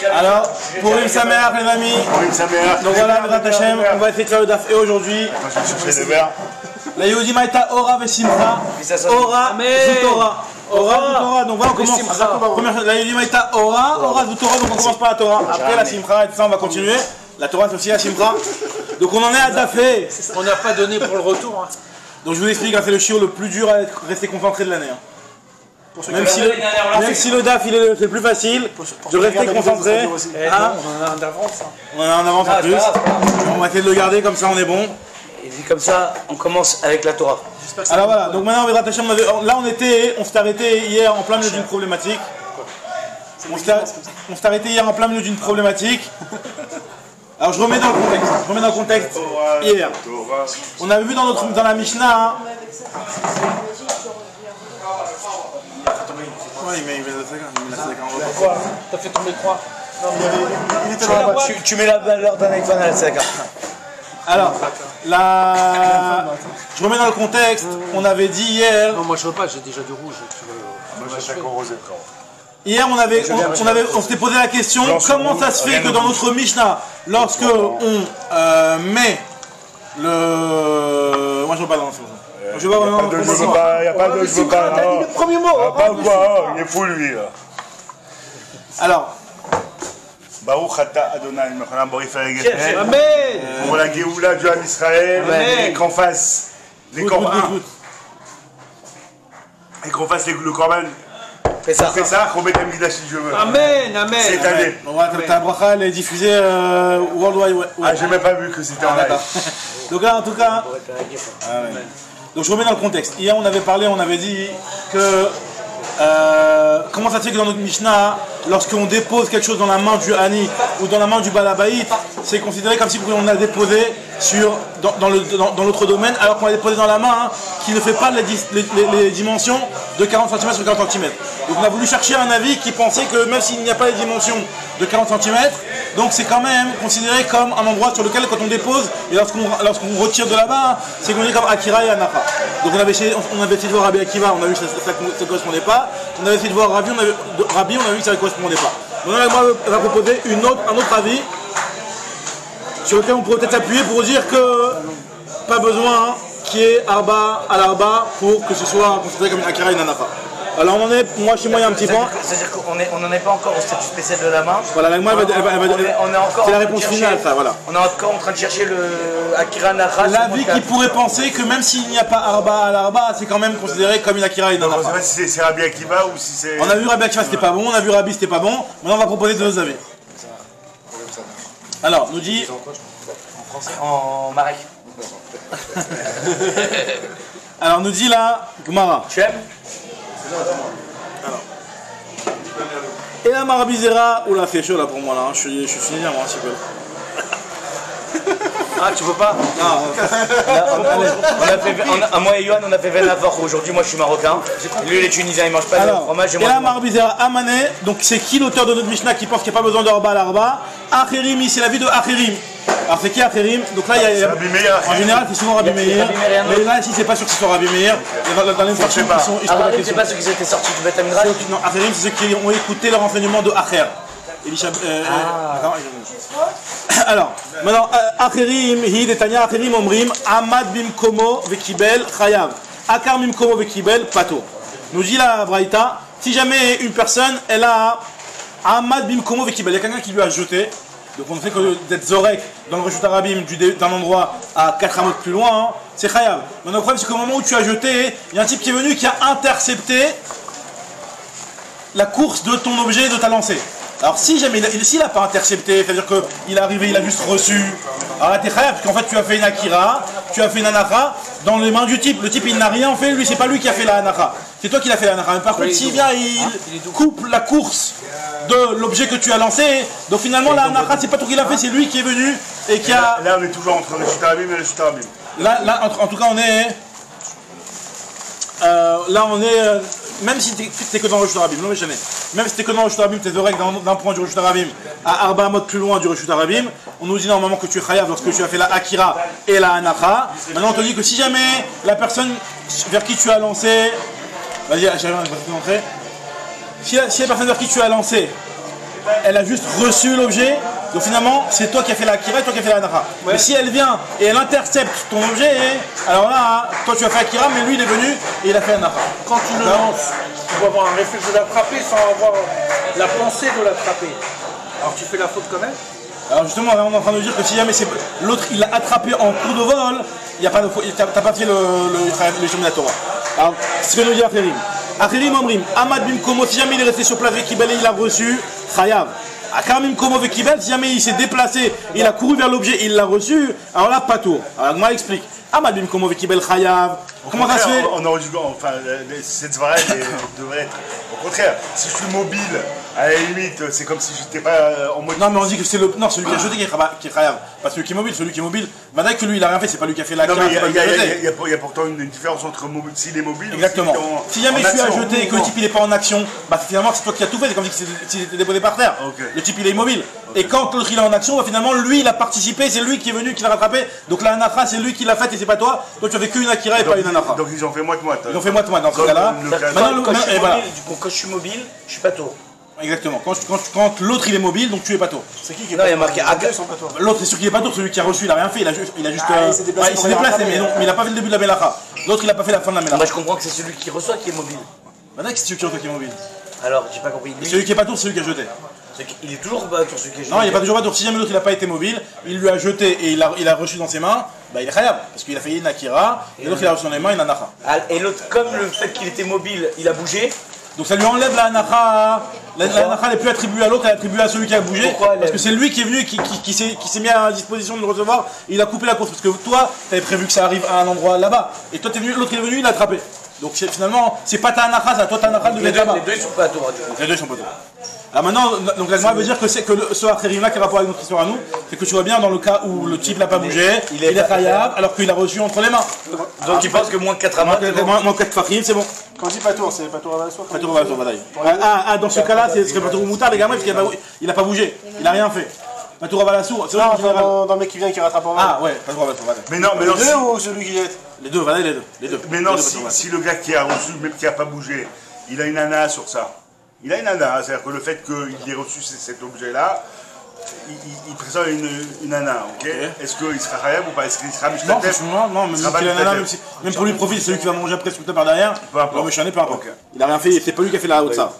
Alors, pour une Sameach, les amis. Donc voilà, Bezrat Hashem, on va essayer de faire le daf. Et aujourd'hui, la Yehudi Maïta Ora Vesimcha. Ora Zutora. Ora Zutora. Donc voilà, on commence. La Yehudi Maïta Ora Zutora. Donc on commence par la Torah. Après la Simcha et tout ça, on va continuer. La Torah, c'est aussi la Simcha. Donc on en est à dafé. On n'a pas donné pour le retour. Donc je vous explique, c'est le shiur le plus dur à rester concentré de l'année. Même si le DAF c'est le plus facile de rester concentré. On a un d'avance. On a un avance en plus. On va essayer de le garder, comme ça on est bon. Et puis comme ça, on commence avec la Torah. Alors voilà, donc maintenant là on s'est arrêté hier en plein milieu d'une problématique. On s'est arrêté hier en plein milieu d'une problématique. Alors je remets dans le contexte. Hier. On avait vu dans la Mishnah. Quoi? T'as fait tomber quoi? Il était dans la boîte. Tu mets la valeur d'un iPhone à la saga. Alors, je remets dans le contexte. On avait dit hier. Non, moi je veux pas, j'ai déjà du rouge. Moi j'ai 5 rosé, frère. Hier, on s'était posé la question comment ça se fait que dans notre Mishnah, lorsque on met le. Moi je veux pas dans le il n'y a pas de je veux pas. Le premier mot. Pas quoi, il est fou lui là. Alors. Baruch Ata Adonai Mechana Borif Amen. Amen. Pour la Géoula du Ham Israël et qu'on fasse les Korban. Et qu'on fasse le Korban. Fais ça. Qu'on mette un Midash si je veux. Amen, amen. Cette année. Ta bracha elle est diffusée worldwide. Ah, j'ai même pas vu que c'était en live. Donc là, en tout cas. Donc je remets dans le contexte. Hier on avait dit que comment ça se fait que dans notre Mishnah, lorsqu'on dépose quelque chose dans la main du Hani ou dans la main du Balabaït, c'est considéré comme si on l'a déposé dans l'autre domaine, alors qu'on l'a déposé dans la main qui ne fait pas les dimensions de 40 cm sur 40 cm. Donc on a voulu chercher un avis qui pensait que même s'il n'y a pas les dimensions de 40 cm, donc c'est quand même considéré comme un endroit sur lequel quand on dépose et lorsqu'on retire de là-bas, c'est considéré comme Akira et Anacha. Donc on avait essayé de voir Rabbi Akiva, on a vu que ça ne correspondait pas. On avait essayé de voir Rabbi, on a vu que ça ne correspondait pas. Donc là, moi, on va proposer un autre avis sur lequel on pourrait peut-être s'appuyer pour dire que pas besoin qu'il y ait Arba à l'Arba pour que ce soit considéré comme une Akira et une Anacha. Alors on en est, moi chez moi il y a un petit point. C'est-à-dire qu'on n'en est pas encore au statut spécial de la main. Voilà, la main c'est la réponse finale, ça, voilà. On est encore en train de chercher le Akira Nacha. L'avis qui pourrait penser que même s'il n'y a pas Arba à l'Arba, c'est quand même considéré comme une Akira et une Anacha. Je ne sais pas si c'est Rabbi Akiva ou si c'est. On a vu Rabbi Akiva, c'était pas bon, on a vu Rabbi, c'était pas bon. Maintenant on va proposer deux avis. Alors, nous dit. En français, en marek. Alors, nous dit là, Gemara. Tu aimes? Alors. Et la Marabizera, oula, fait chaud là pour moi là, je suis fini là moi un petit peu. Ah, tu veux pas? Non. Moi et Yohan, on a fait Venavor. Aujourd'hui, moi je suis marocain. Lui, les Tunisiens, ils mangent pas de fromage. Et la Marabizera Amané, donc c'est qui l'auteur de notre Mishnah qui pense qu'il n'y a pas besoin d'Arba à l'Arba? Acherim, c'est l'avis de Acherim. Alors c'est qui Acherim? Donc là, il y a en général, c'est souvent Rabbi Meir. Mais là, ici, c'est pas sûr que ce soit Rabbi Meir. Dans les instructions, Acherim, c'est pas ceux qui étaient sortis du Beth Midrash. Non, Acherim, c'est ceux qui ont écouté leur enseignement de Acher. Alors, maintenant, Acherim, Hidetania, Acherim, Omrim, Amad Bimkomo, Vekibel, Chayav. Akar Bimkomo, Vekibel, Pato. Nous dit la Braïta, si jamais une personne, elle a Amad Bimkomo, Vekibel, il y a quelqu'un qui lui a jeté. Donc on sait que d'être Zorek dans le Reshut Arabim d'un endroit à 4 amotes plus loin, c'est Chayav. Maintenant le problème c'est qu'au moment où tu as jeté, il y a un type qui est venu qui a intercepté la course de ton objet de ta lancée. Alors si jamais s'il n'a pas intercepté, c'est-à-dire qu'il est arrivé, il a juste reçu, alors là t'es Chayav, parce qu'en fait tu as fait une Akira, tu as fait une Anacha dans les mains du type. Le type il n'a rien fait, lui c'est pas lui qui a fait la Anacha. C'est toi qui l'as fait la Anacha. Mais par contre s'il vient il coupe la course de l'objet que tu as lancé, donc finalement la Anacha c'est pas toi qui l'a fait, c'est lui qui est venu et qui a. Là on est toujours entre le Reshut Arabim et le Reshut Arabim. Là en tout cas on est. Même si t'es que dans le Reshut Arabim, non mais jamais. Même si t'es que dans le Reshut Arabim, t'es Zorek d'un point du Reshut Arabim à Arba Amot plus loin du Reshut Arabim, on nous dit normalement que tu es Chayav lorsque tu as fait la Akira et la Anacha. Maintenant on te dit que si jamais la personne vers qui tu as lancé. Vas-y, j'arrive à te montrer. Si la personne vers qui tu as lancé elle a juste reçu l'objet, donc finalement c'est toi qui as fait la Akira et toi qui as fait la Anacha. Mais si elle vient et elle intercepte ton objet, alors là, toi tu as fait Akira, mais lui il est venu et il a fait Anacha. Quand tu le lances, tu dois avoir un réflexe de l'attraper sans avoir la pensée de l'attraper. Alors tu fais la faute quand même. Alors justement, on est en train de dire que si jamais l'autre il l'a attrapé en cours de vol, il n'y a pas de faute, t'as pas fait le chemin de la Torah. Alors, c'est ce que nous dit Acherim. Acherim Omrim, Amad Bim Komo, si jamais il est resté sur place Vekibel et il a reçu, Chayav. Akarim Komo Vekibel, si jamais il s'est déplacé, il a couru vers l'objet, il l'a reçu, alors là, pas tout. Alors, moi, explique. Amad Bim Komo Vekibel Chayav. Comment ça se fait? On aurait dû, enfin, cette variable devrait être. Au contraire, si je suis mobile, à la limite, c'est comme si j'étais pas en mode. Non, mais on dit que c'est le. Non, celui qui a jeté qui est Chayav. Pas celui qui est mobile. Celui qui est mobile, va dire que lui il a rien fait, c'est pas lui qui a fait la Non, carte. mais il y a pourtant une différence entre mobile, s'il est mobile. Exactement. Si jamais tu as jeté et que le type il est pas en action, bah finalement c'est toi qui as tout fait, c'est comme s'il était déposé par terre. Okay. Le type il est immobile. Okay. Et quand l'autre il est en action, bah, finalement lui il a participé, c'est lui qui est venu, qui l'a rattrapé. Donc la Anacha c'est lui qui l'a faite et c'est pas toi. Toi tu avais qu'une Akira et pas une Anacha. Donc ils ont fait moite-moite. Ils ont fait moite-moite dans ce cas-là. Quand je suis mobile, je suis pas tôt. Exactement. Quand l'autre il est mobile, donc tu es pas tôt. C'est qui est Non, il y a marqué L'autre c'est sûr qu'il est pas tôt, celui qui a reçu il a rien fait, il a juste. il s'est déplacé, il s'est déplacé mais il a pas fait le début de la Melacha. L'autre il a pas fait la fin de la Melacha. Moi je comprends que c'est celui qui reçoit qui est mobile. Maintenant c'est celui qui est mobile. Alors j'ai pas compris. Celui qui est pas tour, c'est celui qui a jeté. Il est toujours pas tour celui qui est jeté. Non, il n'est pas toujours pas tour. Si jamais l'autre il n'a pas été mobile, il lui a jeté et il a reçu dans ses mains, bah il est khayab. Parce qu'il a fait une Akira et l'autre il a reçu dans les mains une Anacha. Et l'autre, comme le fait qu'il était mobile, il a bougé. Donc ça lui enlève la Anacha. La Anacha n'est plus attribuée à l'autre, elle est attribuée à celui qui a bougé. Pourquoi parce que c'est lui qui est venu, qui s'est mis à disposition de le recevoir. Et il a coupé la course. Parce que toi, tu avais prévu que ça arrive à un endroit là-bas. Et toi, l'autre il est venu, il l'a attrapé. Donc finalement, c'est pas ta Anacha, c'est à toi ta Anacha de mettre là-bas. Les deux ils sont pas à tour. Les deux sont pas tour. Alors maintenant, donc la Gemara veut dire que ce Acherim-là qui a rapport avec notre histoire à nous, c'est que tu vois bien dans le cas où le type n'a pas bougé, il est khayab alors qu'il a reçu entre les mains. Donc il pense que moins 4 amas. Moins 4 farim, c'est bon. Quand on dit pas tour, c'est pas tour à la soirée. Pas tour à la soirée. Dans ce cas-là, ce serait pas tour au moutard, les gamins, parce qu'il n'a pas bougé, il n'a rien fait. Pas tour à la source, c'est vrai. Dans le mec qui vient qui rattrape en main. Ah ouais, pas tour à la soirée. Mais non, les deux ou celui qui jette? Les deux, voilà, les deux. Mais non, si le gars qui a reçu, même qui n'a pas bougé, il a une Ana sur ça. Il a une Ana, c'est-à-dire que le fait qu'il ait reçu cet objet-là, il présente une Ana, ok? Est-ce qu'il sera khayab ou pas? Est-ce qu'il sera mishtatef? Non, même pour lui profiter, c'est lui qui va manger après sur par derrière. Peu importe. Mais je n'en ai pas encore. Il a rien fait, c'est pas lui qui a fait la haute ça.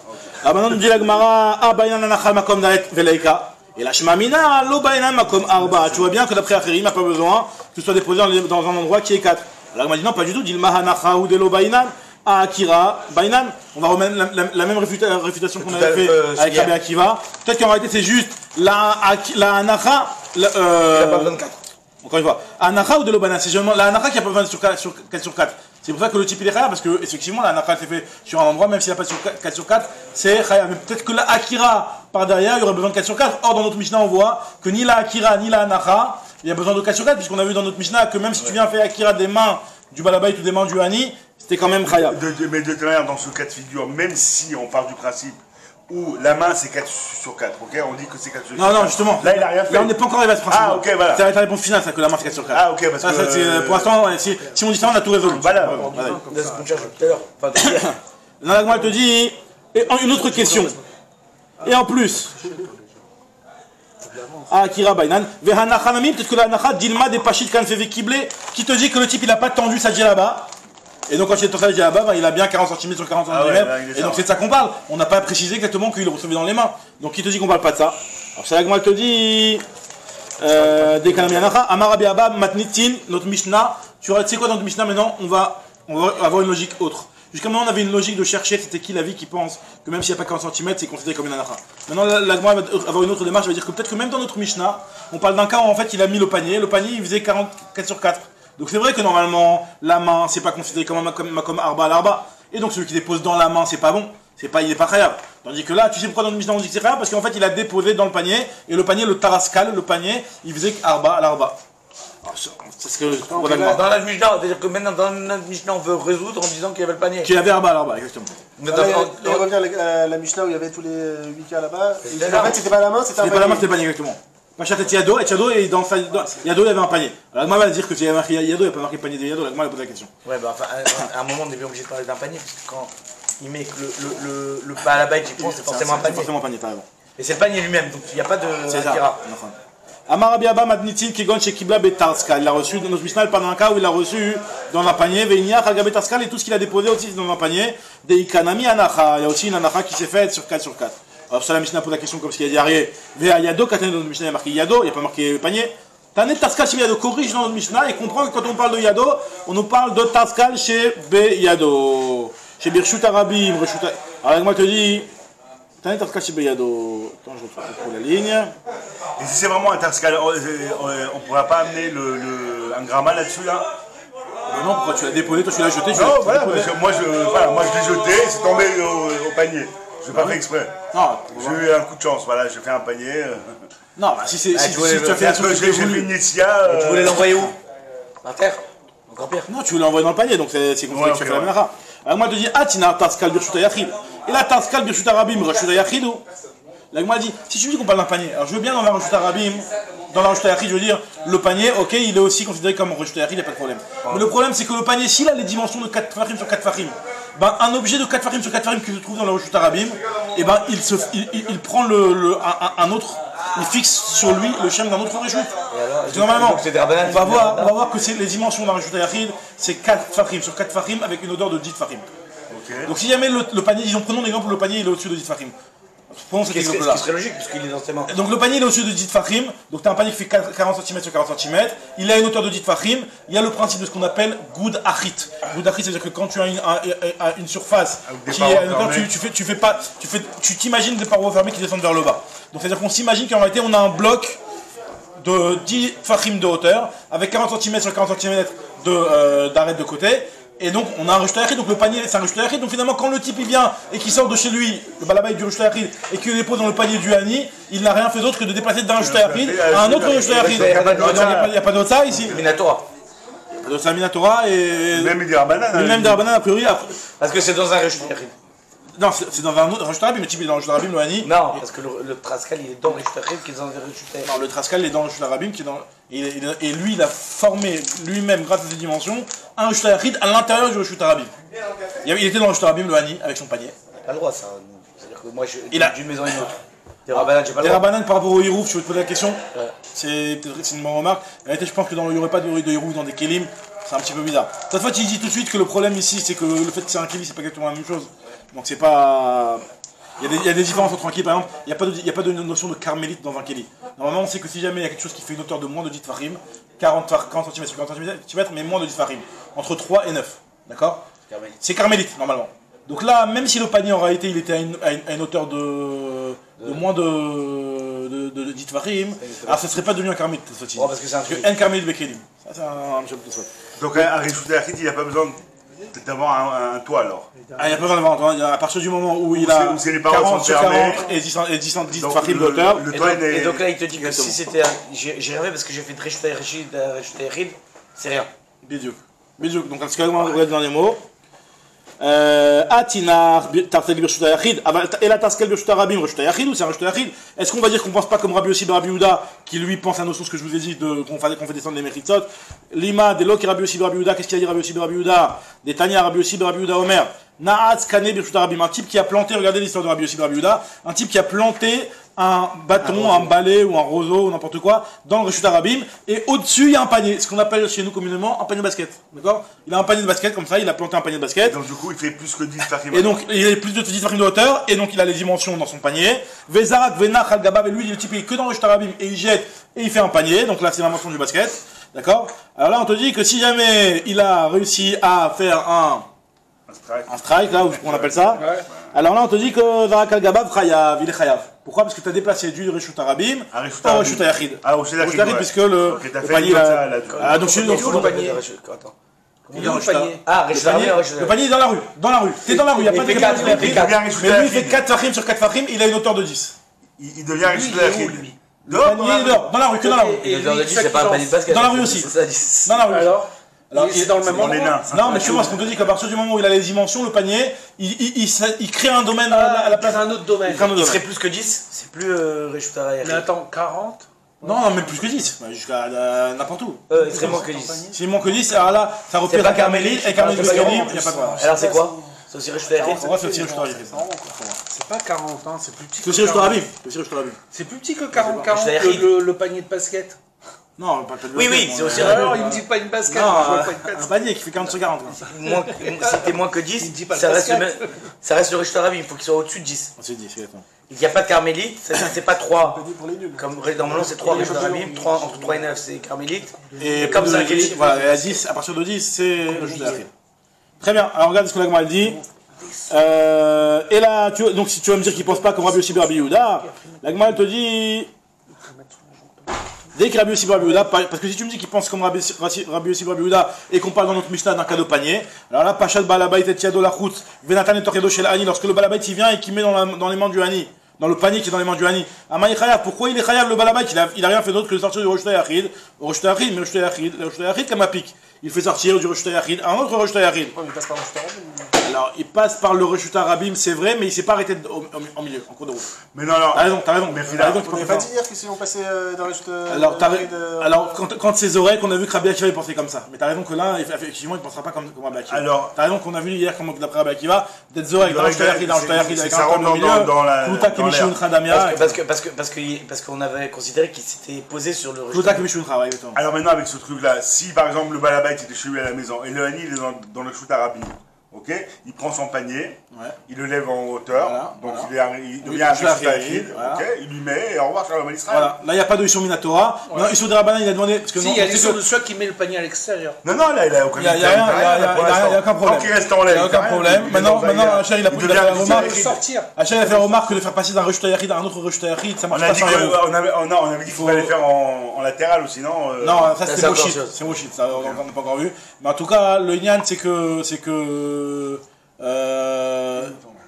Alors maintenant, nous dit la Gemara, Baynan Anachal Makom Dalet Veleika. Et la Shmamina, Lo Baynan Makom Arba. Tu vois bien que d'après Acherim, il n'a pas besoin que ce soit déposé dans un endroit qui est 4. Alors il m'a dit non, pas du tout, dit le Mahanacha ou de Lo Baynan. À Akira, Bainan, on va remettre la même réfutation qu'on avait fait avec Rabbi Akiva. Peut-être qu'en réalité c'est juste la Anacha. Il a pas 24. Encore une fois, Anacha ou de l'Obanan, c'est seulement la Anacha qui a pas 20 sur 4 sur 4. C'est pour ça que le type il est khayab, parce que effectivement la Anacha s'est fait sur un endroit, même s'il n'a pas sur 4 sur 4, c'est khayab. Mais peut-être que la Akira par derrière, il y aurait besoin de 4 sur 4. Or dans notre Mishnah on voit que ni la Akira ni la Anacha, il y a besoin de 4 sur 4, puisqu'on a vu dans notre Mishnah que même si tu viens faire Akira des mains du Balabait ou des mains du Hani, c'était quand même khayab. Mais de toute manière, dans ce cas de figure, même si on part du principe où la main c'est 4 sur 4, ok? On dit que c'est 4 sur 4. Non, justement. Là, il a rien fait. Là, on n'est pas encore arrivé à ce principe. Ah, ok, voilà. C'est la réponse finale, ça, que la main c'est 4 sur 4. Ah, ok, parce ça, que. Pour l'instant, si on dit ça, on a tout résolu. Voilà. C'est ce qu'on cherche tout à l'heure. Enfin, Dans la Gemara, elle te dit. Et une autre question. Et en plus. Akira Bainan. Vehanachanami, peut-être que la Nacha, Dilma des Pachit Kanfeve Kiblé, qui te dit que le type il n'a pas tendu sa djellaba. Et donc quand il est tendu sa djellaba, il a bien 40 cm sur 40 cm. Et donc c'est de ça qu'on parle. On n'a pas précisé exactement qu'il le recevait dans les mains. Donc qui te dit qu'on parle pas de ça? Alors c'est la Gemara, elle te dit. Des Kanami Anacha, Amar Rabbi Abba, Matnitin, notre Mishnah. Tu sais quoi dans notre Mishnah maintenant? On va avoir une logique autre. Jusqu'à maintenant, on avait une logique de chercher c'était qui la vie qui pense que même s'il n'y a pas 40 cm, c'est considéré comme une anacha. Maintenant, la Gemara va avoir une autre démarche, va dire que peut-être que même dans notre Mishnah, on parle d'un cas où en fait il a mis le panier il faisait 44 sur 4. Donc c'est vrai que normalement, la main, c'est pas considéré comme arba à l'arba. Et donc celui qui dépose dans la main, c'est pas bon. Il est pas khayab. Tandis que là, tu sais pourquoi dans notre Mishnah on dit que c'est khayab? Parce qu'en fait il a déposé dans le panier, et le panier, le taraskal, le panier, il faisait arba à l'arba. C'est ce que dans la Mishnah, c'est-à-dire que maintenant dans notre Mishnah on veut résoudre en disant qu'il y avait le panier. Qu'il y avait arba à l'arba, exactement. Il revient à la Mishnah où il y avait tous les 8 cas là-bas. En fait, c'était pas la main, c'était un panier. C'était pas la main, c'était le panier, exactement. Pachat et Yado, et dans Yado il y avait un panier. Alors la Gemara va dire que s'il y avait marqué Yado, il n'y a pas marqué panier de Yado, la Gemara va poser la question. Ouais, bah enfin, à un moment on est bien obligé de parler d'un panier, parce que quand il met que le pas à la baille, c'est forcément un panier. C'est forcément un panier, t'as raison. Et c'est le panier lui-même, donc il n'y a pas de C'est ça. Akira. Amar Rabbi Abba Madnitin Kegon Shekibla Betarskal. Il a reçu dans notre Mishnah pendant un cas où il a reçu dans un panier Veiniach Aga Betarskal et tout ce qu'il a déposé aussi dans un panier. Des Ikanami Anacha. Il y a aussi une Anacha qui s'est faite sur 4 sur 4. Alors ça la Mishnah pose la question comme ce qu'il a dit Arié. Vea Yado, quand dans notre Mishnah il y a marqué Yado, il n'y a pas marqué panier. Tanet Tarskal chez Yado corrige dans notre Mishnah et comprend que quand on parle de Yado, on nous parle de Tarskal chez Beyado. Chez Birshut Arabim, alors moi je te dis. Tanet Tarskal chez Beyado. Attends, je retrouve la ligne. Et si c'est vraiment un Tarskal, on ne pourra pas amener un gramma là-dessus là? Mais non, pourquoi tu l'as déposé, toi tu l'as jeté, Non, voilà, parce que moi je l'ai jeté, c'est tombé au panier. Je n'ai pas fait exprès. Non, J'ai eu un coup de chance, voilà, j'ai fait un panier. non, bah si tu as fait Parce que j'ai fait une Initia. Tu voulais l'envoyer où? Par terre? Encore pire. Non, tu veux l'envoyer dans le panier, donc c'est comme ça que tu as fait la menacha. Alors moi je te dis, ah, tina Tarskal Birshut Yachid. Et là, Tarskal Birshut Arabim, Rashut Yachid. Là, moi dit, si tu dis qu'on parle d'un panier, alors je veux bien dans la Rashut Arabim, dans la Rashut Yachid, je veux dire, le panier, ok, il est aussi considéré comme Rashut Yachid, il n'y a pas de problème. Mais le problème, c'est que le panier, s'il a les dimensions de 4 farim sur 4 farim, ben, un objet de 4 farim sur 4 farim que tu trouves dans la Rashut Arabim, et ben, il prend un autre, il fixe sur lui le shem d'un autre Rashut. Parce que normalement, on va voir que les dimensions d'un Rashut Yachid, c'est 4 farim sur 4 farim avec une odeur de 10 farim. Okay. Donc si jamais le panier, disons, prenons l'exemple, le panier il est au-dessus de 10 farim. Prenons cet exemple-là. Ce qui serait logique, puisqu'il est dans ses mains. Donc le panier il est au-dessus de 10 farim, donc tu as un panier qui fait 40 cm sur 40 cm, il a une hauteur de 10 farim, il y a le principe de ce qu'on appelle goud achit. Goud achit, c'est-à-dire que quand tu as une surface qui est à une hauteur, tu t'imagines des parois fermées qui descendent vers le bas. Donc c'est-à-dire qu'on s'imagine qu'en réalité on a un bloc de 10 farim de hauteur, avec 40 cm sur 40 cm d'arête de côté. Et donc on a un Rashut Yachid, donc le panier c'est un Rashut Yachid, donc finalement quand le type il vient et qu'il sort de chez lui, le balabay du Rashut Yachid, et qu'il le dépose dans le panier du Hani, il n'a rien fait d'autre que de déplacer d'un Rashut Yachid à un autre Rashut Yachid. Il n'y a pas d'autre ça ici. Minatora. De sa Minatora et. Même des Rabanan. Même des Rabanan a priori. Parce que c'est dans un Rashut Yachid. Non, c'est dans un autre Rashut Arabim, le type il est dans le Rashut Arabim, le Hani. Non, parce que le Traskal il est dans le Rashut Yachid qui est dans le Rashut Yachid. Non, le Traskal il est dans le Rashut Arabim qui est dans. Et lui il a formé lui-même grâce à ses dimensions un Rashut Yachid à l'intérieur du Rashut Arabim. Il était dans le Rashut Arabim, le Hani, avec son panier. Pas le droit ça. C'est-à-dire que moi je Il a- d'une maison à une autre. Des Rabanan, j'ai pas le Les droit. Rabanan par rapport au Hirouf, je vais te poser la question. Ouais. C'est une bonne remarque. En réalité, je pense qu'il n'y aurait pas de Hirouf dans des Kélim. C'est un petit peu bizarre. Cette fois, tu dis tout de suite que le problème ici, c'est que le fait que c'est un Kéli, c'est pas exactement la même chose. Donc c'est pas. Il y a des différences entre un Kéli, par exemple. Il n'y a pas de notion de carmélite dans un Kéli. Normalement, on sait que si jamais il y a quelque chose qui fait une hauteur de moins de 10 farim, 40 cm sur 40 cm, mais moins de 10 farim, entre 3 et 9. D'accord? C'est carmélite, normalement. Donc là, même si le panier en réalité il était à une hauteur de moins de 10 farim, alors ce ne serait pas devenu un carmélite cette fois-ci. Oh, parce que c'est un Parce que un carmélite bekelim. Ça, c'est un petit peu plus. Donc un Rashut Yachid, il n'a pas besoin d'avoir un toit alors. Ah, il n'y a pas besoin d'avoir un toit. À partir du moment où il a où c'est les parois 40 sont sur fermées. 40 et 10 Donc, farim de hauteur. le Et toit, donc, il est- et donc là il te dit que si c'était j'ai rêvé parce que j'ai fait de Rashut Yachid, c'est rien. Bidouk. Bidouk. Donc, parce que moi, on regarde le dernier mot. Atinar, Tartel Birshut Yachid, et la Taskel Birshut Arabim, Rashut Yachid ou c'est un Rashut Yachid? Est-ce qu'on va dire qu'on pense pas comme Rabbi Yossi Rabbi Yehuda, qui lui pense à la notion, ce que je vous ai dit, qu'on fait descendre les Mechitzot? Lima, Delo qui Rabbi Yossi Rabbi Yehuda, qu'est-ce qu'il a dit Rabbi Yossi Rabbi Yehuda? Des Tanya Rabbi Yossi Rabbi Yehuda Omer. Naatz Kane Birshut Arabim, un type qui a planté, regardez l'histoire de Rabbi Yossi Rabbi Yehuda, un type qui a planté un bâton, un balai ou un roseau ou n'importe quoi dans le Rashut Arabim, et au-dessus il y a un panier, ce qu'on appelle chez nous communément un panier de basket. D'accord? Il a un panier de basket comme ça, il a planté un panier de basket. Donc du coup, il fait plus que 10 farim. Et donc, il a plus de 10 farim de hauteur, et donc il a les dimensions dans son panier. Vezarak, Venach, Al-Gabab, et lui, le type, il est que dans le Rashut Arabim, et il jette, et il fait un panier. Donc là, c'est l'invention du basket. D'accord? Alors là, on te dit que si jamais il a réussi à faire un strike, là, où on appelle ça, alors là, on te dit que Zarak Al-Gabab, Chayav, il est Chayav. Pourquoi? Parce que tu as déplacé du Rashut Arabim au Rashut Yachid. Ah, au Rashut Yachid, puisque le panier, là. Ah, donc je suis Le panier. Attends. Il est où le panier? Ah, Rashut Arabim. le panier est dans la rue. Dans la rue. T'es dans la rue, il n'y a pas de quatre, gamin. il fait quatre. Mais lui, il fait 4 farim sur 4 farim, il a une hauteur de 10. Il devient Rashut Yachid. Le panier est dehors, dans la rue, que dans la rue. Et le de 10, c'est pas un panier de basket. Dans la rue aussi. C'est ça, 10. Dans la rue. Alors, il est dans le même On est endroit. nains. Non, mais tu vois, ce qu'on te dit qu'à partir du moment où il a les dimensions, le panier, il crée un domaine à la place. C'est un autre domaine. Il crée un autre Il domaine. serait plus que 10, c'est plus Rashut Mais Yachid. attends, 40? Non, non, même plus que 10. Bah, jusqu'à n'importe où. Il serait moins que 10. S'il manque que 10, alors là, ça C'est représente pas Carmélite, et Carmélite c'est pas Bekelim, grand, il n'y a pas de problème. Alors c'est quoi? C'est aussi Reshut Hayachid. On va se tirer Reshut Hayachid. C'est pas 40, hein, c'est plus petit C'est que aussi Reshut 40. Rabim. C'est plus petit que 40 Hayachid. le panier de basket. Non, pas de Oui, c'est aussi Alors il me dit pas une basket, moi, je vois pas une un basket. panier qui fait 40 sur 40. C'était moins que 10, Il dit pas le ça reste, basket. ça reste le Reshut Rabim, il faut qu'il soit au-dessus de 10. On s'est dit, c'est exactement. Il n'y a pas de carmélite, c'est pas 3. Pour les nuls. Comme normalement c'est 3 Reshut Rabim, entre 3 et 9 c'est carmélite. Et Comme ça, voilà, et à 10, à partir de 10, c'est Reshut Hayachid. Très bien, alors regarde ce que l'Agma dit. Et là, donc si tu vas me dire qu'il ne pense pas comme Rabbi Yossi ben Rabbi Yehuda, l'Agma te dit. Dès que Rabbi Yossi ben Rabbi Yehuda, parce que si tu me dis qu'il pense comme Rabbi Yossi ben Rabbi Yehuda et qu'on parle dans notre Mishnah d'un cadeau panier, alors là, Pachat Balabait et Tiado Lachut, Venatan et Torkedo chez l'Ani, lorsque le Balabait il vient et qu'il met dans les mains du Hani, dans le panier qui est dans les mains du Hani. Amaï Chayav, pourquoi il est Chayav le Balabait? Il a rien fait d'autre que de sortir du Reshut Hayachid, mais Reshut Hayachid comme un pic. Il fait sortir du Reshut Hayachid un autre Reshut Hayachid. Il passe par Reshut Rabim. Alors, il passe par le Reshut Rabim, c'est vrai, mais il s'est pas arrêté en milieu, en cours de route. Mais non, non. T'as raison. Mais T'as raison, tu On peux n'avait pas pas faire. dit hier qu'ils sont passés dans Reshut Alors, quand c'est oreilles qu'on a vu que Rabbi Akiva il pensait comme ça. Mais t'as raison que là, effectivement, il ne pensera pas comme Rabbi Akiva. Alors, t'as raison qu'on a vu hier comment d'après Rabbi Akiva, peut-être oreilles dans le Reshut Hayachid, avec ça un rentre temps au milieu, Pluta dans l'air. Kemishun Khadamia, Parce qu'on avait considéré qu'il s'était posé sur le Reshut Pluta Kemishun Khadamia, exactement. Alors maintenant, avec ce truc-là, si par exemple le balabait était chez lui à la maison et le Hani il est dans le Reshut Rabim, ok, il prend son panier, Ouais. il le lève en hauteur, Voilà, donc voilà. il Oui, devient un Reshut Reshut Hayachid, Hayachid, voilà. ok, il lui met et au revoir Shalom Israël. Voilà, là il n'y a pas de Issur Minatora. Non, Issur de Rabbanan, il a demandé. Parce que Si, non, il y a c'est l'histoire que- de celui qui met le panier à l'extérieur. Non, non, là il a aucun Il y a rien, il y a aucun problème. Tant qu'il reste en l'air, Il n'y a aucun problème. Maintenant, Hachar, il a fait la Il remarque. peut sortir. Hachar, il a fait la remarque que de faire passer d'un Reshut Hayachid à un autre Reshut Hayachid, ça On marche a pas dit sans héros. qu'on avait dit qu'il fallait faire en latéral ou sinon. Non, ça Ça, c'était c'est encore bullshit. chose. C'est bullshit, ça on n'a pas encore vu. Mais en tout cas, le Nyan, c'est que.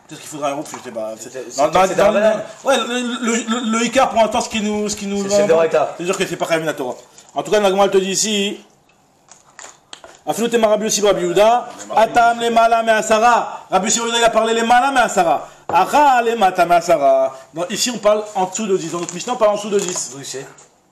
Peut-être qu'il faudra un groupe, je sais pas. c'est Rabbanan. Ouais, le Icar pour l'instant, ce qui nous. C'est Doraita. C'est sûr que c'est pas Khavim Torah. En tout cas, Nagma te dit ici. Afinote Rabbi Yossi Rabbi Yehuda, Atam le Mala me Asara. Rabbi Yossi Rabbi Yehuda, il a parlé les Mala me Asara. Acha le Mata me Asara. Ici, on parle en dessous de 10. Dans notre Mishnah, on parle en dessous de 10. Oui, c'est.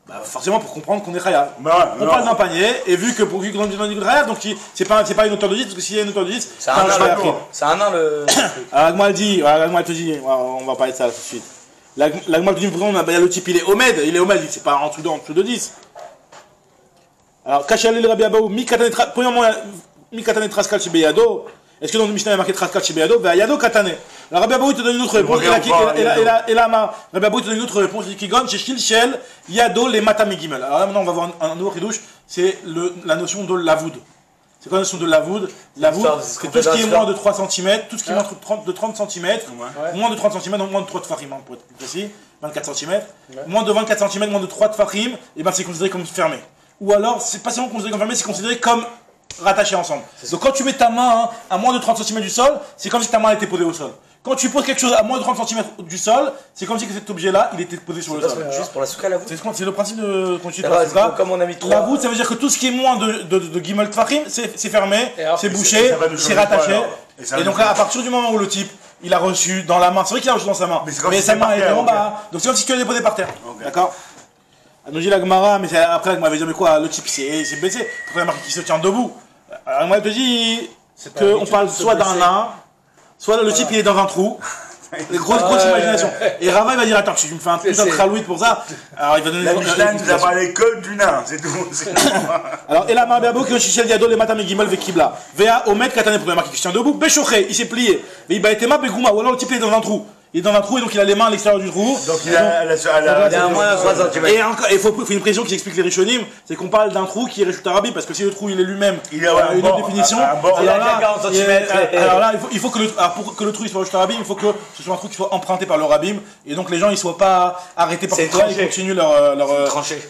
Bah, forcément pour comprendre qu'on est Chayav. Bah, On non. parle d'un panier, et vu que pour qu'on dit du Chayav, donc c'est pas une hauteur de 10, parce que s'il y a une hauteur de 10, C'est un nain, Hayachid. c'est un nain le. Alors l'Agma dit, l'Agma te dit, on va parler de ça tout de suite. L'Agma te dit, il y a le type, il est Omed, c'est pas en dessous de 10. Alors, Kachalil Rabbi Abaou, premièrement, Mikatane Traskal Shibeyado. Est-ce que dans le Mishnah il y a marqué Traskal Shibeyado? Ben, Yado Katane. Alors, Rabbi Abaou, il te donne une autre réponse. Et là, Rabbi Abaou, il te donne une autre réponse. Il dit Kigon, chez Shilshel, Yado, les Matamegimel. Alors là, maintenant, on va voir un nouveau ridouche. C'est la notion de lavoud. C'est quoi la notion de lavoud? Lavoud, c'est tout ce qui est moins de 3 cm, tout ce qui est moins de 30 cm, moins de 30 cm, donc moins de 3 tfachim, pour être plus précis, 24 cm, moins de 24 cm, moins de 3 tfachim, et ben c'est considéré comme fermé. Ou alors, c'est pas seulement considéré comme fermé, c'est considéré comme rattaché ensemble. Donc quand tu mets ta main à moins de 30 cm du sol, c'est comme si ta main était posée au sol. Quand tu poses quelque chose à moins de 30 cm du sol, c'est comme si cet objet-là, il était posé sur le sol. Juste pour la souka, la voûte. C'est le principe de continuité Alors, de la souka. comme on a mis 3. La voûte, ça veut dire que tout ce qui est moins de Gimel Tfachim, c'est fermé, Et alors, c'est ça bouché, va nous c'est changer quoi, rattaché. alors Et ça Et va donc nous là, à partir du moment où le type, il a reçu dans la main, c'est vrai qu'il a reçu dans sa main, Mais c'est comme mais si sa c'était main par était terre, en ok. bas. Donc c'est comme si tu l'avais déposé par terre. Ok. D'accord? Elle nous dit la Gemara, mais après la Gemara va dire, mais quoi, le type c'est baissé. Pourquoi il y a marqué qu'il se tient debout? Alors moi, elle te dit qu'on parle soit d'un nain, soit le type il est dans un trou. Grosse imagination. Et Rava il va dire attends, tu me fais un putain de khalouit pour ça. Alors il va donner La Mishnah nous a parlé que du nain, c'est tout. Alors, et là, Marbiabo qui chichel diado le matam gimel ve kibla. Vea omet katane pour marqué qui se tient debout. Béchoché, il s'est plié. Mais il baitema begouma. Ou alors le type il est dans un trou. Il est dans un trou et donc il a les mains à l'extérieur du trou. Donc il a Il y a un moins de 3 cm. Et encore, il faut une précision qui explique les Rishonim, c'est qu'on parle d'un trou qui est Reshut Rabim, parce que si le trou il est lui-même, Il a une autre définition. un bord. Alors Il a là, 40 centimètres. alors là, il faut que pour que le trou il soit Reshut Rabim, il faut que ce soit un trou qui soit emprunté par le Rabim, et donc les gens ils soient pas arrêtés par C'est tout ça, ils tranché. continuent Tranché.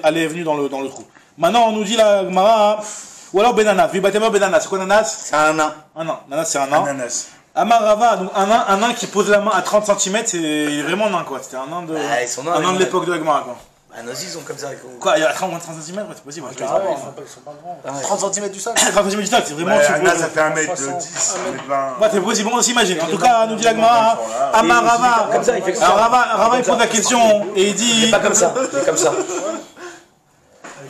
aller et venue dans le trou. Maintenant on nous dit la Gemara, ou alors Benanas, Vibatema Benanas, c'est quoi Nanas? C'est un nain. Un nain, Nanas c'est un nain. Ananas. Amarava, donc un nain qui pose la main à 30 cm, c'est vraiment nain quoi. C'était un nain de, Ah, ils sont nains, un nain de les l'époque de la Gemara quoi. Ah, nos ils sont comme ça. Quoi, il y a 30 cm, ouais, c'est possible. Ils sont pas grands. 30 cm du sol. 30 cm du tac, c'est vraiment. Ouais, tu Ananas, peux- ça fait 1m10, 60, 1m20. Ouais, c'est possible, on s'imagine. En tout cas, nous dit la Gemara, Amarava. Comme ça, il fait comme Alors ça. Rava il pose la question et il Il dit. est pas comme ça. Il est comme ça.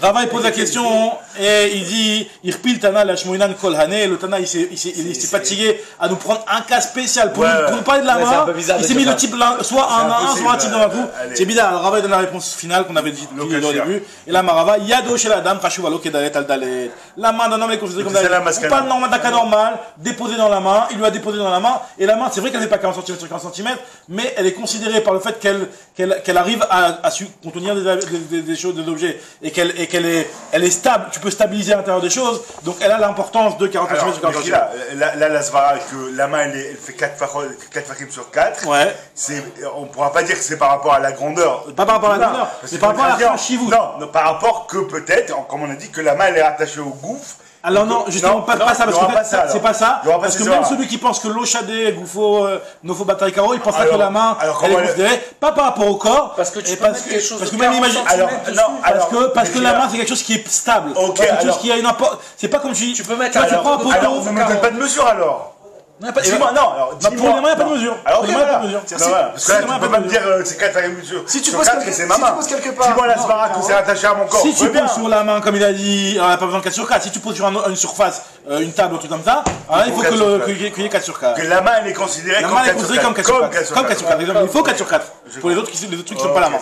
Rava il pose la question et il dit Irpil Tana la Shmoinan Kol Hané. Le Tana il s'est fatigué à nous prendre un cas spécial pour nous parler de la main. Il s'est mis le type soit un à un, soit un type dans la coup. C'est bizarre. Alors Rava donne la réponse finale qu'on avait dit au début. Et là, Marava Yado chez la dame, Khashuvalo Kedalet al Dalet. La main d'un homme est considérée comme Dalet. Pas d'un cas normal, déposé dans la main. Il lui a déposé dans la main. Et la main, c'est vrai qu'elle n'est pas 40 cm sur 40 cm, mais elle est considérée par le fait qu'elle arrive à contenir des choses, des objets, et qu'elle est stable, tu peux stabiliser à l'intérieur des choses, donc elle a l'importance de 40 cm sur 40 cm. Là, la svara, que la main elle fait 4 fakim sur 4, ouais. On ne pourra pas dire que c'est par rapport à la grandeur. Pas par rapport à la grandeur, mais par rapport à la chivou. Non, par rapport que peut-être, comme on a dit, que la main elle est attachée au gouffre. Alors non, justement, pas ça, parce que c'est pas ça, parce que même celui qui pense que l'eau chadé, Goufo, Nofo Bataille Caro, il pensera que la main, elle est considérée, pas par rapport au corps, parce que tu peux mettre quelque chose parce que même imagine, parce que la main c'est quelque chose qui est stable, quelque chose qui a une importance, c'est pas comme tu peux mettre, alors ne me donne pas de mesure alors. Dis-moi, non, pour le moment, il n'y a pas de mesure. Alors, il n'y a pas de mesure. Parce que là, tu peux pas me dire c'est 4 fakim mesure. Si tu poses quelque part. Dis-moi la svara que c'est attaché à mon corps. Si tu poses sur la main, comme il a dit, on n'a pas besoin de 4 sur 4. Si tu poses sur une surface, une table, un truc comme ça, alors il faut qu'il y ait 4 sur 4. Que la main, elle est considérée comme 4 sur 4. Il faut 4 sur 4. Pour les autres trucs qui ne sont pas la main.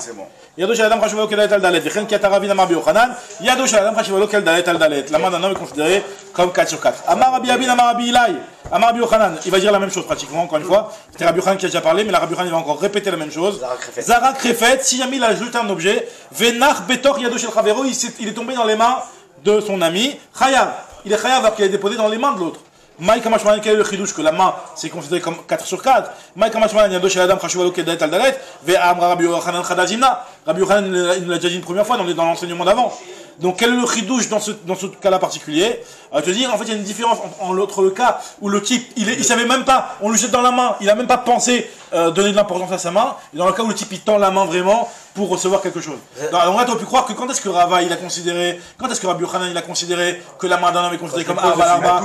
Yado shel adam chashuvalo kel dalet al dalet. V'chen ki ataravi Amar Rabbi Yochanan. Yado shel adam chashuvalo kel dalet al dalet. La main d'un homme est considérée comme 4 sur 4. Amar Rabbi Abin, Amar Rabbi Ilai. Amar Rabbi Yochanan. Il va dire la même chose pratiquement, encore une fois. C'était Rabbi Yochanan qui a déjà parlé, mais la Rabbi Yochanan il va encore répéter la même chose. Zara Krefet. Si jamais il a jeté un objet, Venach Betor Yado shel Chavero. Il est tombé dans les mains de son ami. Chayav. Il est chayav alors qu'il est déposé dans les mains de l'autre. Maï Kamashmanan, quel est le chidouche que la main c'est considéré comme 4 sur 4. Maï Kamashmanan, Yado shel adam chashuvalo kel dalet al dalet. Ve'amra Rabbi Yochanan chadazimna. Rabbi Yochanan il l'a déjà dit une première fois dans l'enseignement d'avant. Donc quel est le chidouche dans ce cas-là particulier? Te dire en fait il y a une différence entre le cas où le type il savait même pas, on lui jette dans la main, il a même pas pensé donner de l'importance à sa main, et dans le cas où le type il tend la main vraiment pour recevoir quelque chose. Donc là tu as pu croire que quand est-ce que Rava il a considéré, quand est-ce que Rabbi Yochanan il a considéré que la main d'un homme est considérée comme Arba Arba?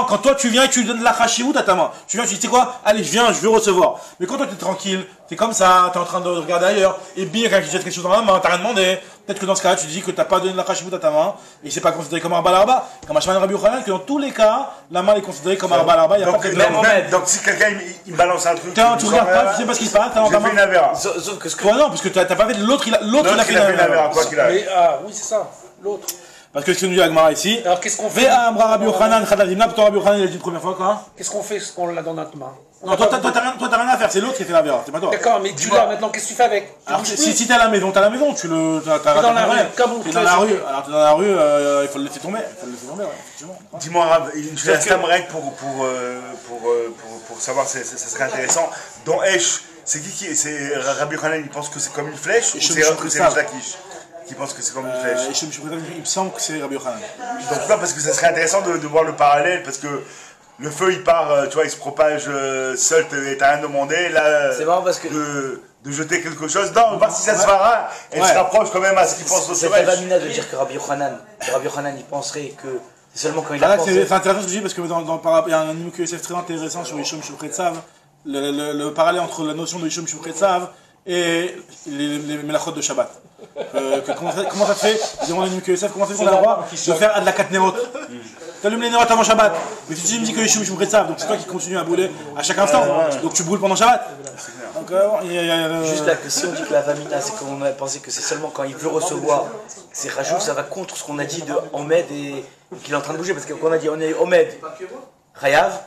Quand toi tu viens et tu donnes la chashivut à ta main, tu viens tu dis tu sais quoi, allez je veux recevoir. Mais quand toi tu es tranquille, tu es comme ça, tu es en train de regarder ailleurs, et bien quand il jette quelque chose dans la main, t'as rien demandé. Peut-être que dans ce cas-là, tu dis que tu n'as pas donné la chashivut à ta main, et c'est pas considéré comme Arba Arba, comme Hashman Rabbi Yochanan, que dans tous les cas, la main est considérée comme Arba Arba, il n'y a pas de problème. Donc si quelqu'un il balance un truc, tu regardes pas, tu sais pas ce qui se passe, t'as fait une avéra. Sauf que toi non, parce que tu n'as pas fait l'autre, il a fait une avéra. Ah oui, c'est ça, l'autre. Parce que ce que nous dit Agmara ici, alors qu'est-ce qu'on fait? Ve'amra Rabbi Yochanan chadazimna, toi Rabbi Yochanan il a dit une première fois quoi? Qu'est-ce qu'on fait ce qu'on l'a dans notre main? Non, toi t'as rien à faire, c'est l'autre qui fait la vera, c'est pas toi. D'accord, mais tu l'as maintenant, qu'est-ce que tu fais avec? Alors si t'es à la maison, t'es dans la rue, comme t'es dans la rue, alors t'es dans la rue, il faut le laisser tomber, effectivement. Dis-moi Rav, une chose pour savoir, ça serait intéressant. Dans Esh, c'est c'est Rabbi Yochanan, il pense que c'est comme une flèche, ou c'est Lakish qui pense que c'est comme une flèche? Il me semble que c'est Rabbi Yochanan. Donc non, parce que ça serait intéressant de voir le parallèle, parce que le feu il part, tu vois, il se propage seul, t'as rien demandé, là, c'est marrant parce que de jeter quelque chose, non, voir si ça se fera, elle se rapproche quand même à ce qu'il pense au sommet. C'est Vamina de dire que Rabbi Yochanan il penserait que c'est seulement quand il a pensé. C'est intéressant ce que je dis, parce que il y a un Nimuk Yosef très intéressant sur Yishom Shupretzav, le parallèle entre la notion de Yishom Shupretzav et les melachot de Shabbat. Comment ça te fait, demande Nimuk Yosef, comment ça fait qu'on a le droit de faire Adlakat Nerot? Tu allumes les Nerot avant Shabbat, mais si tu me dis que Yishom Shupretzav, donc c'est toi qui continue à brûler à chaque instant, donc tu brûles pendant Shabbat. Donc, juste là, que si on dit que la Vamina, c'est qu'on a pensé que c'est seulement quand il veut recevoir, c'est Rajou, ça va contre ce qu'on a dit de Omed et qu'il est en train de bouger, parce qu'on a dit on est Omed, Chayav,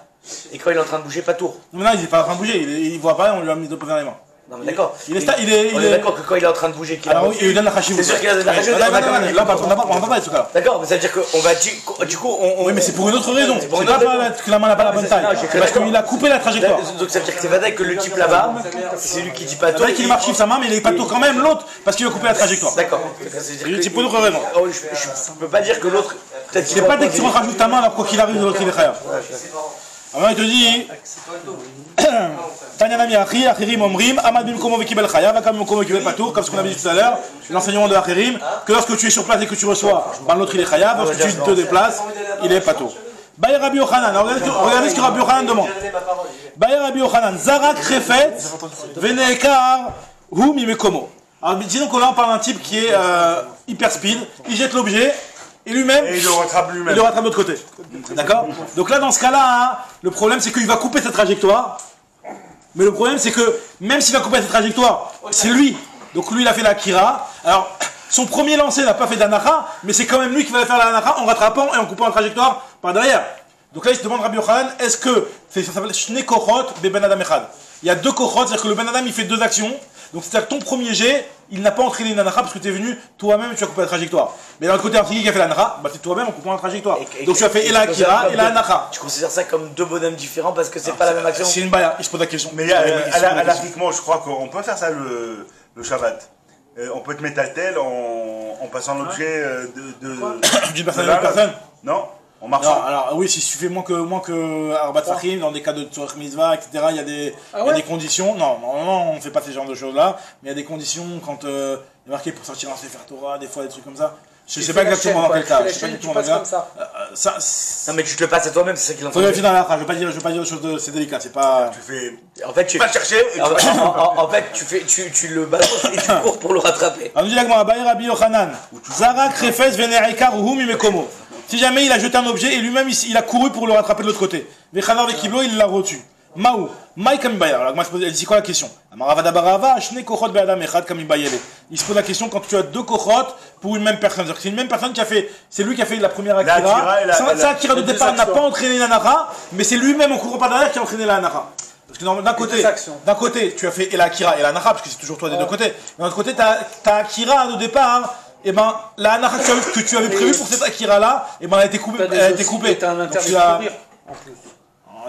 et quand il est en train de bouger, pas tour. Non, il n'est pas en train de bouger, il voit pas, on lui a mis de poser dans les mains. Non mais d'accord. On est d'accord que quand il est en train de bouger, qu'il a. Alors oui, il donne la chashivut. C'est sûr qu'il a donné la chashivut. Là, on va pas parler de ce cas-là. D'accord, mais ça veut dire qu'on va du coup Oui, mais c'est pour une autre raison. C'est pas que la main n'a pas la bonne taille. C'est parce qu'il a coupé la trajectoire. Donc ça veut dire que c'est vrai que le type là-bas, c'est lui qui dit pas tout. C'est vrai qu'il marche sa main, mais il est pas tout quand même l'autre parce qu'il a coupé la trajectoire. D'accord. C'est pour une autre raison. Je peux pas dire que l'autre. C'est pas dès que tu rajoutes ta main, alors quoi qu'il arrive, l'autre il est chayav. Alors il te dit Tanyanami Achi, Achirim Omrim, Amad Bimkomo Vekibel Chayav, Akam Bimkomo Vekibel Patour, comme ce qu'on avait dit tout à l'heure, l'enseignement de Achirim, que lorsque tu es sur place et que tu reçois, l'autre il est Chayav, lorsque tu te déplaces, il est Patour. Baye Rabbi Yochanan, regardez ce que Rabbi Yochanan demande. Baye Rabbi Yochanan, Zarak Refet, Venekar, Hu Mimekomo. Alors disons que là on parle d'un type qui est hyper speed, il jette l'objet, et lui-même, Et il le rattrape lui-même. il le rattrape de l'autre côté. D'accord? Donc là, dans ce cas-là, hein, le problème c'est qu'il va couper sa trajectoire. Mais le problème c'est que, même s'il va couper sa trajectoire, c'est lui. Donc lui, il a fait la Kira. Alors, son premier lancer n'a pas fait d'Anacha, mais c'est quand même lui qui va faire la Anacha en rattrapant et en coupant la trajectoire par derrière. Donc là, il se demande Rabbi Yochanan, est-ce que, ça s'appelle Shne Kochot be Ben Adam Echad. Il y a deux Kochot, c'est-à-dire que le Ben Adam, il fait deux actions. Donc c'est-à-dire que ton premier jet, il n'a pas entraîné une Anacha parce que tu es venu toi-même et tu as coupé la trajectoire. Mais d'un côté, c'est qui a fait l'Anacha? Bah c'est toi-même en coupant la trajectoire. Donc tu as fait et la Kira et la Anacha. Tu considères ça comme deux bonhommes différents parce que c'est pas la même action? C'est une baïa, il se pose la question. Mais anarchiquement, je crois qu'on peut faire ça le Shabbat. On peut te mettre à tel en passant l'objet D'une personne à une personne? Non? En Non, marchant. alors oui, si tu fais moins que Arbat Fahim, dans des cas de Tzorech Mitzvah, etc., il y a des conditions. Non, normalement, on ne fait pas ce genre de choses-là, mais il y a des conditions quand il est marqué pour sortir un Sefer Torah, des fois, des trucs comme ça. Je ne sais pas exactement dans quel cas. Je sais pas exactement dans quel cas. Non, mais tu te le passes à toi-même, c'est ça qu'il Faut vérifier dans la. Je vais pas dire des choses de. C'est délicat, c'est pas. Tu fais. En fait, tu vas chercher. en fait, tu le balances et tu cours pour le rattraper. On nous dit l'agma, Abaye Rabbi Yochanan. Zara Krefes Venerikar Uhu Mimekomo. Si jamais il a jeté un objet et lui-même il a couru pour le rattraper de l'autre côté. Vechanar Vekiblo, il l'a reçu. Maou, Maï Kamibayel. Alors, elle dit quoi la question? Amaravada Barava, Shne Kochot Be'adam Echad Kamibayele. Il se pose la question quand tu as deux Kochot pour une même personne. C'est-à-dire que c'est une même personne qui a fait. C'est lui qui a fait la première Akira. Sa Akira de départ n'a pas entraîné la Nara, mais c'est lui-même en courant par derrière qui a entraîné la Nara. Parce que d'un côté, tu as fait la Akira et la Nara, parce que c'est toujours toi des deux côtés. Mais d'un autre côté, ta Akira de départ. Et ben, la Anacha que tu avais prévue pour cette Akira-là, et ben, elle a été coupée. Elle a été coupée. T'as un interdit de courir, en plus.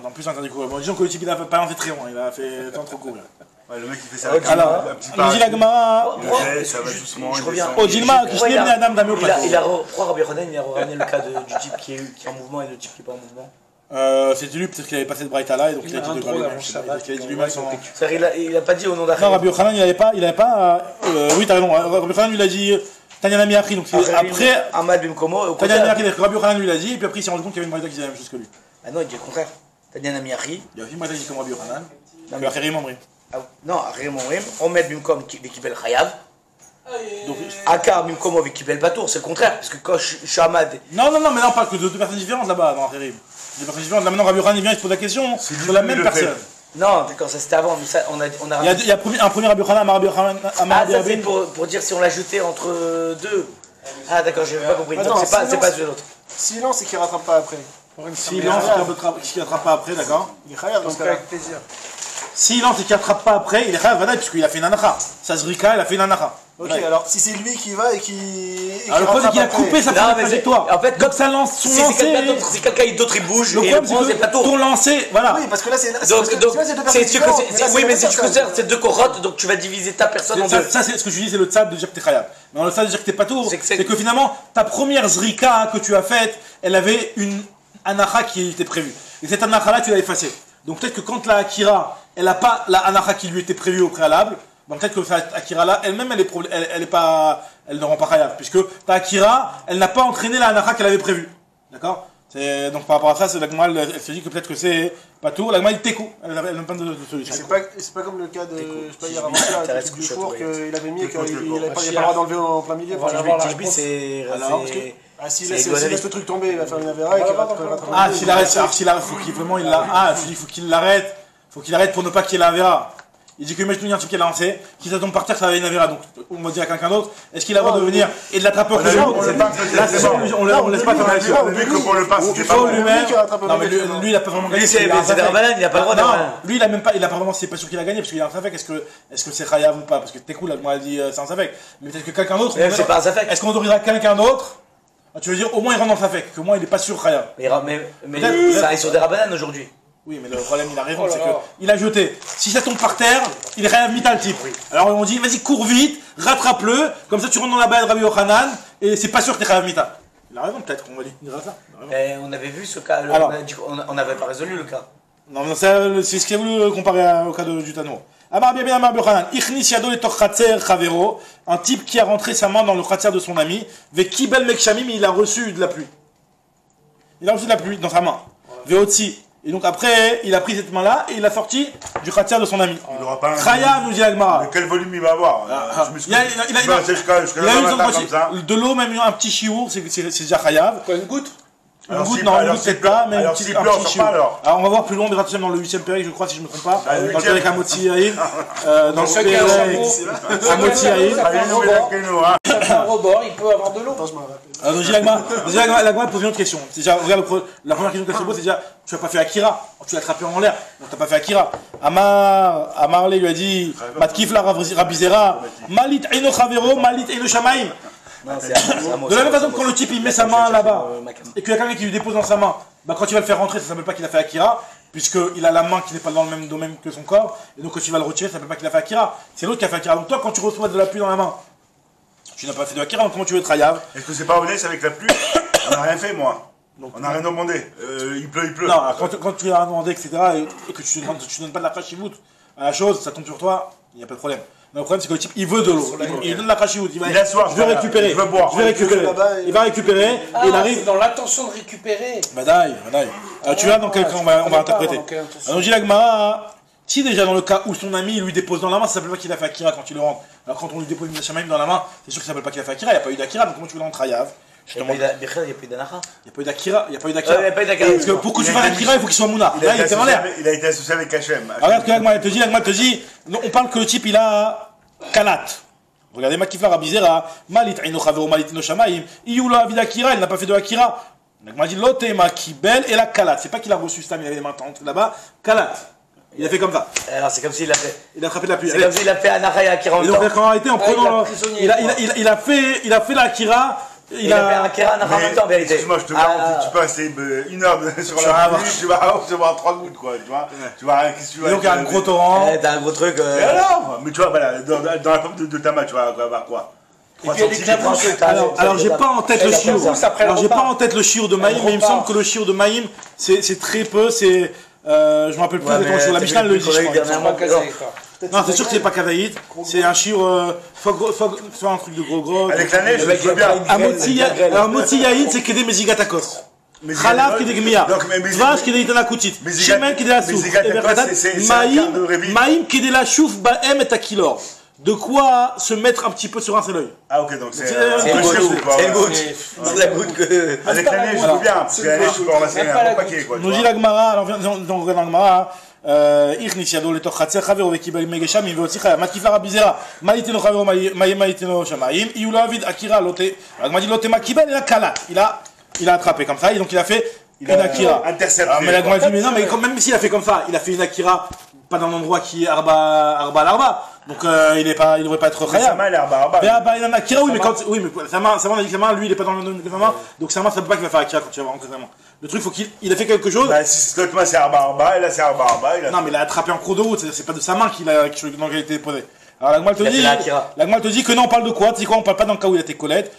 En plus, interdit de courir. Bon, disons que le type, il a pas lancé très loin, il a fait tant trop courir. Ouais, le mec il fait ça. Alors, il dit la Gemara. Ça va doucement. Je reviens. Odilma, Kishne Adam Damio Pourquoi Rabbi Yochanan il a ramené le cas du type qui est en mouvement et le type qui n'est pas en mouvement? C'était lui, peut-être qu'il avait passé de Braïta là, et donc il a dit de quoi lui-même. Il a dit lui-même son. Il a pas dit au nom d'Achim. Non, Rabbi Yochanan, il avait pas. Oui, t'as raison. Rabbi Yochanan lui a dit. Tanya Nami Akri, donc après. Ahmad Bimkomo. Tanya Nami Akri, Rabbi Yochanan lui l'a dit, et puis après il s'est rendu compte qu'il y avait une Braïta qui disait la même chose que lui. Ah non, il dit le contraire. Tanya Nami Akri. Il y a aussi une Braïta qui dit comme Rabbi Yochanan. Non, mais Acherim Omrim. Non, Acherim Omrim. Ahmad Bimkom Vekibel Chayav. Donc, Akar Bimkomo Vekibel Batour, c'est le contraire, parce que quand Shamad. Non, mais là on parle que de deux personnes différentes là-bas dans Acherim. Deux personnes différentes. Là maintenant Rabbi Yochanan vient, il se pose la question sur la même personne. Non, d'accord, ça c'était avant, mais ça, on a il y a un premier Rabbi Yochanan, Rabbi Yochanan, ça c'est pour dire si on l'a jeté entre deux. Ah d'accord, j'ai pas compris. Donc c'est pas celui l'autre. Si non, c'est qu'il rattrape pas après. S'il lance et qu'il rattrape pas après, d'accord. Il est chayav dans ce cas-là. Avec plaisir. S'il lance et qu'il rattrape pas après, il est chayav vadaï puisqu'il a fait une anacha. Sazrika, il a fait une anacha. Ok, alors si c'est lui qui va et qui. Alors le problème c'est qu'il a coupé sa trajectoire. En fait, comme ça lance son lancer. Si quelqu'un d'autre il bouge, le problème c'est que ton lancer, voilà. Oui, parce que là c'est. Oui, mais si tu considères ces deux corottes, donc tu vas diviser ta personne en deux. Ça c'est ce que je dis, c'est le tzad de dire que t'es chayav. Mais le tzad de dire que t'es pas tour, c'est que finalement ta première zrika que tu as faite, elle avait une anacha qui était prévue. Et cette anacha là tu l'as effacée. Donc peut-être que quand la Akira, elle n'a pas la anacha qui lui était prévue au préalable, donc peut-être que cette Akira là, elle-même, elle ne rend pas chayav, puisque ta Akira, elle n'a pas entraîné la anacha qu'elle avait prévue. D'accord? Donc par rapport à ça, c'est l'agma, elle se dit que peut-être que c'est pas tout. L'agma, il t'écoute, elle n'a pas de solution. C'est pas comme le cas de, je sais pas, hier avant-hier, du four qu'il avait mis et qu'il n'avait pas le droit d'enlever en plein milieu. S'il laisse le truc tomber, il va faire une avéra et qu'il va Ah, s'il arrête, faut qu'il vraiment il la. Ah, je dis, faut qu'il arrête pour ne pas qu'il y ait la avéra. Il dit que imagine un type qui est lancé, qui ça tombe par terre, ça va une avéra. Donc, on va dire à quelqu'un d'autre, est-ce qu'il a le droit de venir et de l'attraper au couteau? Là, c'est bon, on laisse pas faire la chose. Vu que pour le pass, c'était pas bon. Non, mais lui, il a pas vraiment gagné. C'est Derbanan, il n'a pas le droit de. Non, lui, il a même pas, il a pas vraiment, c'est pas sûr qu'il a gagné, parce qu'il a un safek. Est-ce que c'est chayav ou pas? Parce que t'es cool, moi, elle dit, c'est un safek. Mais peut-être que quelqu'un d'autre. C'est pas un safek. Est-ce qu'on autorisera quelqu'un d'autre? Tu veux dire, au moins il rentre dans le safek, qu'au moins il est pas sûr chayav. Mais ça arrive sur Derbanan aujourd'hui. Oui, mais le problème, il a raison, c'est qu'il a jeté. Si ça tombe par terre, il est chayav mita le type. Alors on dit, vas-y, cours vite, rattrape-le, comme ça tu rentres dans la baie de Rabbi Yochanan, et c'est pas sûr que t'es chayav mita. Il a raison, peut-être, on va dire ça. On avait vu ce cas, on n'avait pas résolu le cas. Non, c'est ce qu'il a voulu comparer au cas du Tano. Amar bien Amar Yochanan, Ichnis yado le torchatzer chavero, un type qui a rentré sa main dans le khatser de son ami, ve kibel mekshamim, il a reçu de la pluie. Il a reçu de la pluie dans sa main. Veotzi. Et donc après, il a pris cette main-là et il l'a sorti du khatir de son ami. Il n'aura pas un. Khaya nous dit Agmara. Mais quel volume il va avoir? Je me suis Il a eu de l'eau, même un petit chiour, c'est déjà Khayav. Quoi, une goutte? Une goutte, non, une goutte peut-être pas, mais un petit chiour. Alors on va voir plus loin, on verra tout dans le 8ème période, je crois, si je ne me trompe pas. Dans le période Amoti Yaïd. Dans le période Amoti Yaïd. Un rebord, il peut avoir de l'eau. Alors, L'Agma pose une autre question. Déjà, regarde, la première question qu'elle se pose, c'est déjà, tu n'as pas fait Akira, tu l'as attrapé en l'air, donc tu n'as pas fait Akira. Amarlé lui a dit, Matkif la Rabizera, Malit Eino Chavero, Malit Eino Shamaim. De la même façon que quand le type il met sa main là-bas, et qu'il y a quelqu'un qui lui dépose dans sa main, bah quand tu vas le faire rentrer, ça ne s'appelle pas qu'il a fait Akira, puisqu'il a la main qui n'est pas dans le même domaine que son corps, et donc quand tu vas le retirer, ça ne s'appelle pas qu'il a fait Akira, c'est l'autre qui a fait Akira. Donc toi, quand tu reçois de la pluie dans la main, tu n'as pas fait de Akira, donc comment tu veux être Hayav? Est-ce que c'est pas honnête avec la pluie? On n'a rien fait, moi. On n'a rien demandé. Il pleut. Non, quand tu as rien demandé, etc., et que tu ne donnes pas de la khashivut à la chose, ça tombe sur toi, il n'y a pas de problème. Mais le problème, c'est que le type, il veut de l'eau. Il donne de la khashivut. Il a soif. Je vais récupérer. Je veux boire. Il va récupérer, et il arrive. Dans l'intention de récupérer. Badaï. Tu vois dans quel cas on va interpréter. Alors, j'ai l'Agmara. Si déjà dans le cas où son ami lui dépose dans la main, ça s'appelle pas qu'il a fait Akira quand il le rentre. Alors quand on lui dépose une Shamaim dans la main, c'est sûr que ça s'appelle pas qu'il a fait Akira, il n'y a pas eu d'Akira, donc comment tu veux rentrer Hayav? Il n'y a pas eu d'Anacha. Il n'y a pas eu d'Akira, Parce que pour que tu fasses Akira, il faut qu'il soit Mouna. Là, il était en l'air. Il a été associé avec Hachem. Regarde ce que l'Agma te dit, on parle que le type il a Kalat. Regardez Makifla Rabizera, Malit Aino Chavero, Malit Ino Shamaim, Iyula Avid Akira, il n'a pas fait de Akira. L'Agma dit Lotema Kibel et la Kalat. C'est pas qu'il a reçu Stam, il avait les mains tendues là-bas. Kalat. Il a fait comme ça. Alors c'est comme s'il a fait. Il a attrapé la pluie. C'est comme s'il a fait Anachaya Akira en même temps. Et donc en réalité, en prenant. Il a fait l'Akira. Il a fait un Akira Anachaya en même temps en vérité. Excuse-moi, je te garantis, tu peux rester une heure sur la pluie, tu vas recevoir 3 gouttes quoi, tu vois. Tu vois, qu'est-ce que tu vois. Et donc il y a un gros torrent. T'as un gros truc. Et alors? Mais tu vois, voilà, dans la pomme de Tama, tu vas avoir quoi? Alors j'ai pas en tête le chiur. Alors j'ai pas en tête le chiur de Maïm, mais il me semble que le chiur de Maïm c'est très peu, c'est. Je me rappelle plus exactement sur la Mishnah le dit, je crois. Non, c'est sûr que c'est pas Kavaïd, c'est un chiur, soit un truc de gros. Avec la neige, je veux bien. Alors Moti Yaïd, c'est Kedé Mezigatakos. Khalav Kedé Gmia. Dvash Kedé Itanakutit. Shemen Kedé la Souf. Maïm Kedé la Chouf Baem et Akilor. De quoi se mettre un petit peu sur un seul œil. Ah ok, donc c'est une goutte. C'est la goutte que... Avec la neige, je veux bien, parce que la neige, tu peux ramasser un bon paquet, quoi. Nous dit l'Agmara, alors on regarde l'Agmara, Irnis Yado le Tochatzer, Chavero Vekibel Megesham, il veut aussi Matkifla Rabizera, Maïteno Chavero, Maïteno Shamaim, Iyula Avid Akira, l'Agmara dit Lotema Kibel et la Kalat. Il a attrapé comme ça, et donc il a fait une Akira. Intercepté. Mais l'Agmara dit, mais non, mais même s'il a fait comme ça, il a fait une Akira, pas dans un endroit qui est Arba. Donc il devrait pas être Khaya. Sa main elle est Arba. Il en a Akira, oui, mais sa main, on a dit que sa main, lui il est pas dans le même que sa main, donc sa main ça peut pas qu'il va faire Akira quand tu vas rentrer sa main. Le truc, faut qu'il a fait quelque chose. Bah si l'autre main c'est Arba, et là c'est Arba. Non, mais il a attrapé en cours de route, c'est pas de sa main dans laquelle il a été posé. Alors l'Agma te dit que non, on parle de quoi? Tu sais quoi, on parle pas dans le cas où il a été Colette.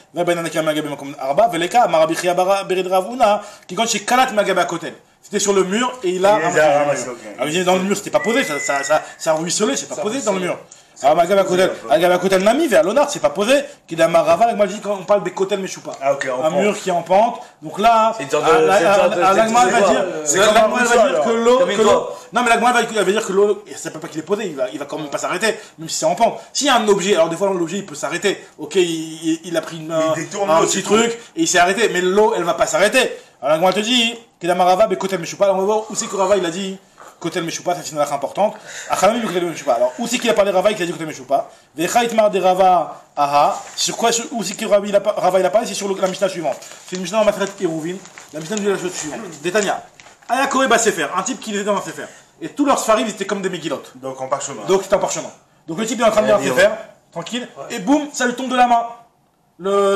C'était sur le mur et il a ramassé. Alors il est dans le mur, c'était pas posé, ça a ruisselé, c'est pas posé dans le mur. Alors Magabe Kotel Nami, vers l'Onard, c'est pas posé. Kidama Rava, moi je dis quand on parle des Kotel Meshupa. Un mur qui est en pente. Donc là, l'Agma va dire que l'eau. Non, mais l'Agma va dire que l'eau, ça peut pas qu'il est posé, il va quand même pas s'arrêter, même si c'est en pente. S'il y a un objet, alors des fois l'objet il peut s'arrêter. Ok, il a pris un petit truc et il s'est arrêté, mais l'eau elle va pas s'arrêter. Alors l'Agma te dit, Kidama Rava, Kotel Meshupa. On va voir où c'est que Rava il a dit. Kotel Meshupa, c'est une halakha importante. Alors, où c'est qu'il a parlé Rava, il a dit Kotel Meshupa. Vechaitmar de Rava, aha. Sur quoi, où c'est que Rava il a parlé, c'est sur la Mishnah suivante. C'est une Mishnah en Matret Eruvin. La Mishnah nous dit la chose suivante. Détania. Ayakore Basefer, un type qui était dans un Sefer. Et tous leurs Sfarim, ils étaient comme des Megillot. Donc en parchemin. Donc c'était en parchemin. Donc le type est en train de lire un Sefer, tranquille. Et boum, ça lui tombe de la main.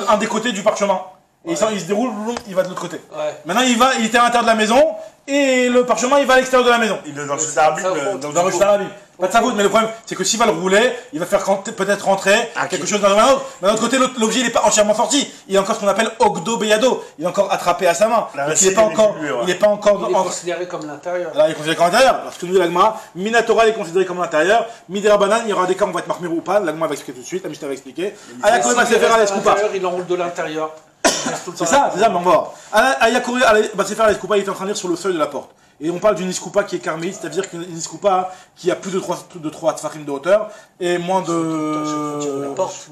Un des côtés du parchemin. Et il se déroule, il va de l'autre côté. Maintenant il était à l'intérieur de la maison. Et le parchemin il va à l'extérieur de la maison. Il est dans le Shtarabim. Dans le Shtarabim. Pas de sa faute, mais le problème c'est que s'il va le rouler, il va faire peut-être rentrer quelque chose dans un autre. Mais d'un autre côté, l'objet il n'est pas entièrement sorti. Il est encore ce qu'on appelle Ogdo Beyado. Il est encore attrapé à sa main. Donc il n'est pas encore. Il est considéré comme l'intérieur. Alors il est considéré comme l'intérieur. Parce que nous, l'Agma, Minatora est considéré comme l'intérieur. Midera Banan, il y aura des cas où on va être marmir ou pas. L'Agma va expliquer tout de suite. La Mishnah va expliquer. Ayakore va se faire à l'Escoupa. Il enroule de l'intérieur. C'est ça, mais on va voir. Ayakore va se faire à l'Escoupa. Il est en train de lire sur le seuil de la porte. Et on parle d'une iskoupa qui est carmélite, c'est-à-dire qu'une iskoupa qui a plus de 3 tfachim de hauteur et moins de... La porte.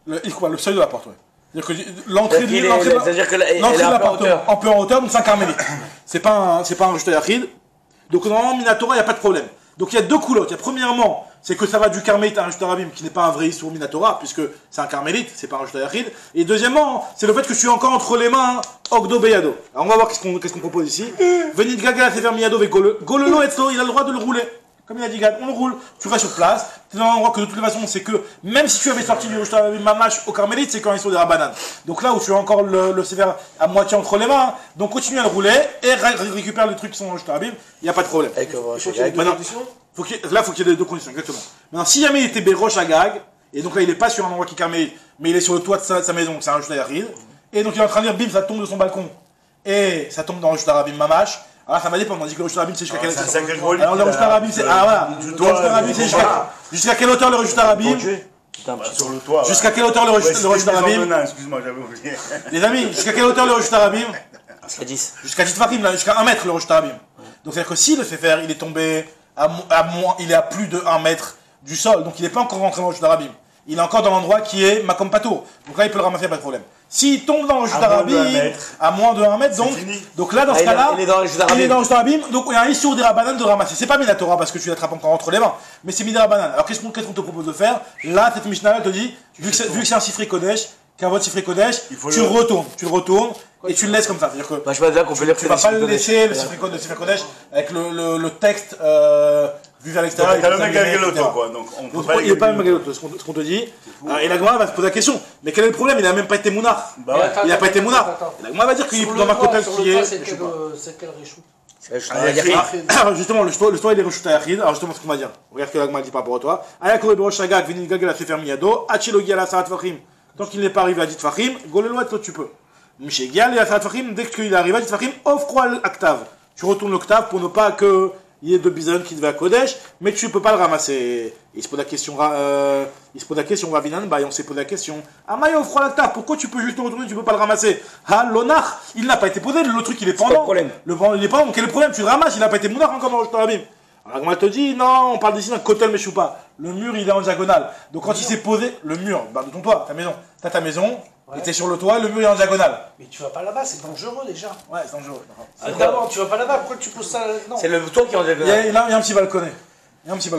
Le seuil de la porte, ouais. C'est-à-dire que l'entrée de la porte un peu en hauteur, donc c'est un carmélite. C'est pas un rejeté yachid. Donc normalement, Minatora, il n'y a pas de problème. Donc il y a deux coulottes. Il y a premièrement, c'est que ça va du carmélite à un rejeté rabim, qui n'est pas un vrai Issour Minatora, puisque c'est un carmélite, c'est pas un rejeté yachid. Et deuxièmement, c'est le fait que je suis encore entre les mains, Ogdo Beyado. Alors on va voir qu'est-ce qu'on propose ici. Venid Gaga, c'est faire Miyado avec Golelo Etzo, il a le droit de le rouler. Comme il a dit Gad, on le roule, tu restes sur place, tu es dans un endroit que de toute façon, c'est que même si tu avais sorti du rejeté mamash au carmélite, c'est quand ils sont des rabananes. Donc là où tu as encore le sévère à moitié entre les mains, donc continue à le rouler et récupère les trucs qui sont dans le rejeté rabim, il n'y a pas de problème. Maintenant, faut qu'il y ait les deux conditions, exactement. Maintenant, si jamais il était béroche à gag, et donc là il n'est pas sur un endroit qui est carmélite, mais il est sur le toit de sa maison, donc c'est un rejeté yachid, et donc il est en train de dire bim, ça tombe de son balcon, et ça tombe dans le rejeté rabim mamash. Alors ça m'a dépend, on dit que le rejeté rabim c'est jusqu'à quelle hauteur. Alors le rejeté rabim c'est. Ah voilà, le rejeté rabim c'est jusqu'à quelle hauteur le rejeté rabim. Sur le toit. Jusqu'à quelle hauteur le rejeté rabim. Excuse-moi, j'avais oublié. Les amis, jusqu'à quelle hauteur le rejeté rabim. Jusqu'à 10. Jusqu'à 10 tfachim, jusqu'à 1 mètre le rejeté rabim. Donc c'est-à-dire que si le Sefer il est tombé il est à plus de 1 mètre du sol, donc il n'est pas encore rentré dans le rejeté rabim. Il est encore dans l'endroit qui est Makom Patour. Donc là il peut le ramasser, pas de problème. S'il tombe dans le rejeté rabim à moins de 1 mètre, donc là dans ce cas-là, il est dans le rejeté rabim, donc il y a un issour des rabanan de ramasser. C'est pas Minatora parce que tu l'attrapes encore entre les mains, mais c'est Mina rabanan. Alors qu'est-ce qu'on te propose de faire? Là, cette Mishnah te dit, vu que c'est un Sifri Kodesh, qu'un vote Sifri Kodesh, tu le retournes et tu le laisses comme ça. C'est-à-dire que tu vas pas le laisser, le Sifri Kodesh, avec le texte vu vers l'extérieur. T'as le Megaloto, quoi. Il n'est pas le Megaloto, ce qu'on te dit. Et la Gemara va se poser la question, mais quel est le problème? Il n'a même pas été Mounard. Il n'a pas été Mounard. La Gemara va dire qu'il est dans ma côte qui est. C'est quel réchou? Justement, le toit il est rechuté à Yachid. Alors justement, ce qu'on va dire. Regarde ce que la Gemara dit par rapport à toi. Ayakore Beroshagak, Vini Gagel a fait faire Miyado, Achilogi à la Sarat Fachim. Tant qu'il n'est pas arrivé à 10 Fachim, Golelo et tu peux. Mishégial et à Sarat Fachim, dès qu'il est arrivé à 10 Fachim, offre-toi l'octave. Tu retournes l'octave pour ne pas que. Il y a deux bisons qui devaient à Kodesh, mais tu ne peux pas le ramasser. Il se pose la question, Ravinan, bah, on s'est posé la question. Amaya offre l'acta, pourquoi tu peux juste retourner, tu ne peux pas le ramasser? Ah, l'onach, il n'a pas été posé, le truc il est pendant. Pas de problème. Il est pendant, donc quel est le problème? Tu le ramasses, il n'a pas été mounard encore dans le Torabim. Alors, elle te dit, non, on parle d'ici d'un kotel meshoupa. Le mur il est en diagonale. Donc quand il s'est posé, le mur, bah, de ton toit, ta maison. T'as ta maison, et t'es sur le toit, le mur est en diagonale. Mais tu vas pas là-bas, c'est dangereux déjà. Ouais, c'est dangereux. D'abord, tu vas pas là-bas, pourquoi tu poses ça? Non. C'est le toit qui est en diagonale. Il y a un petit balconnet.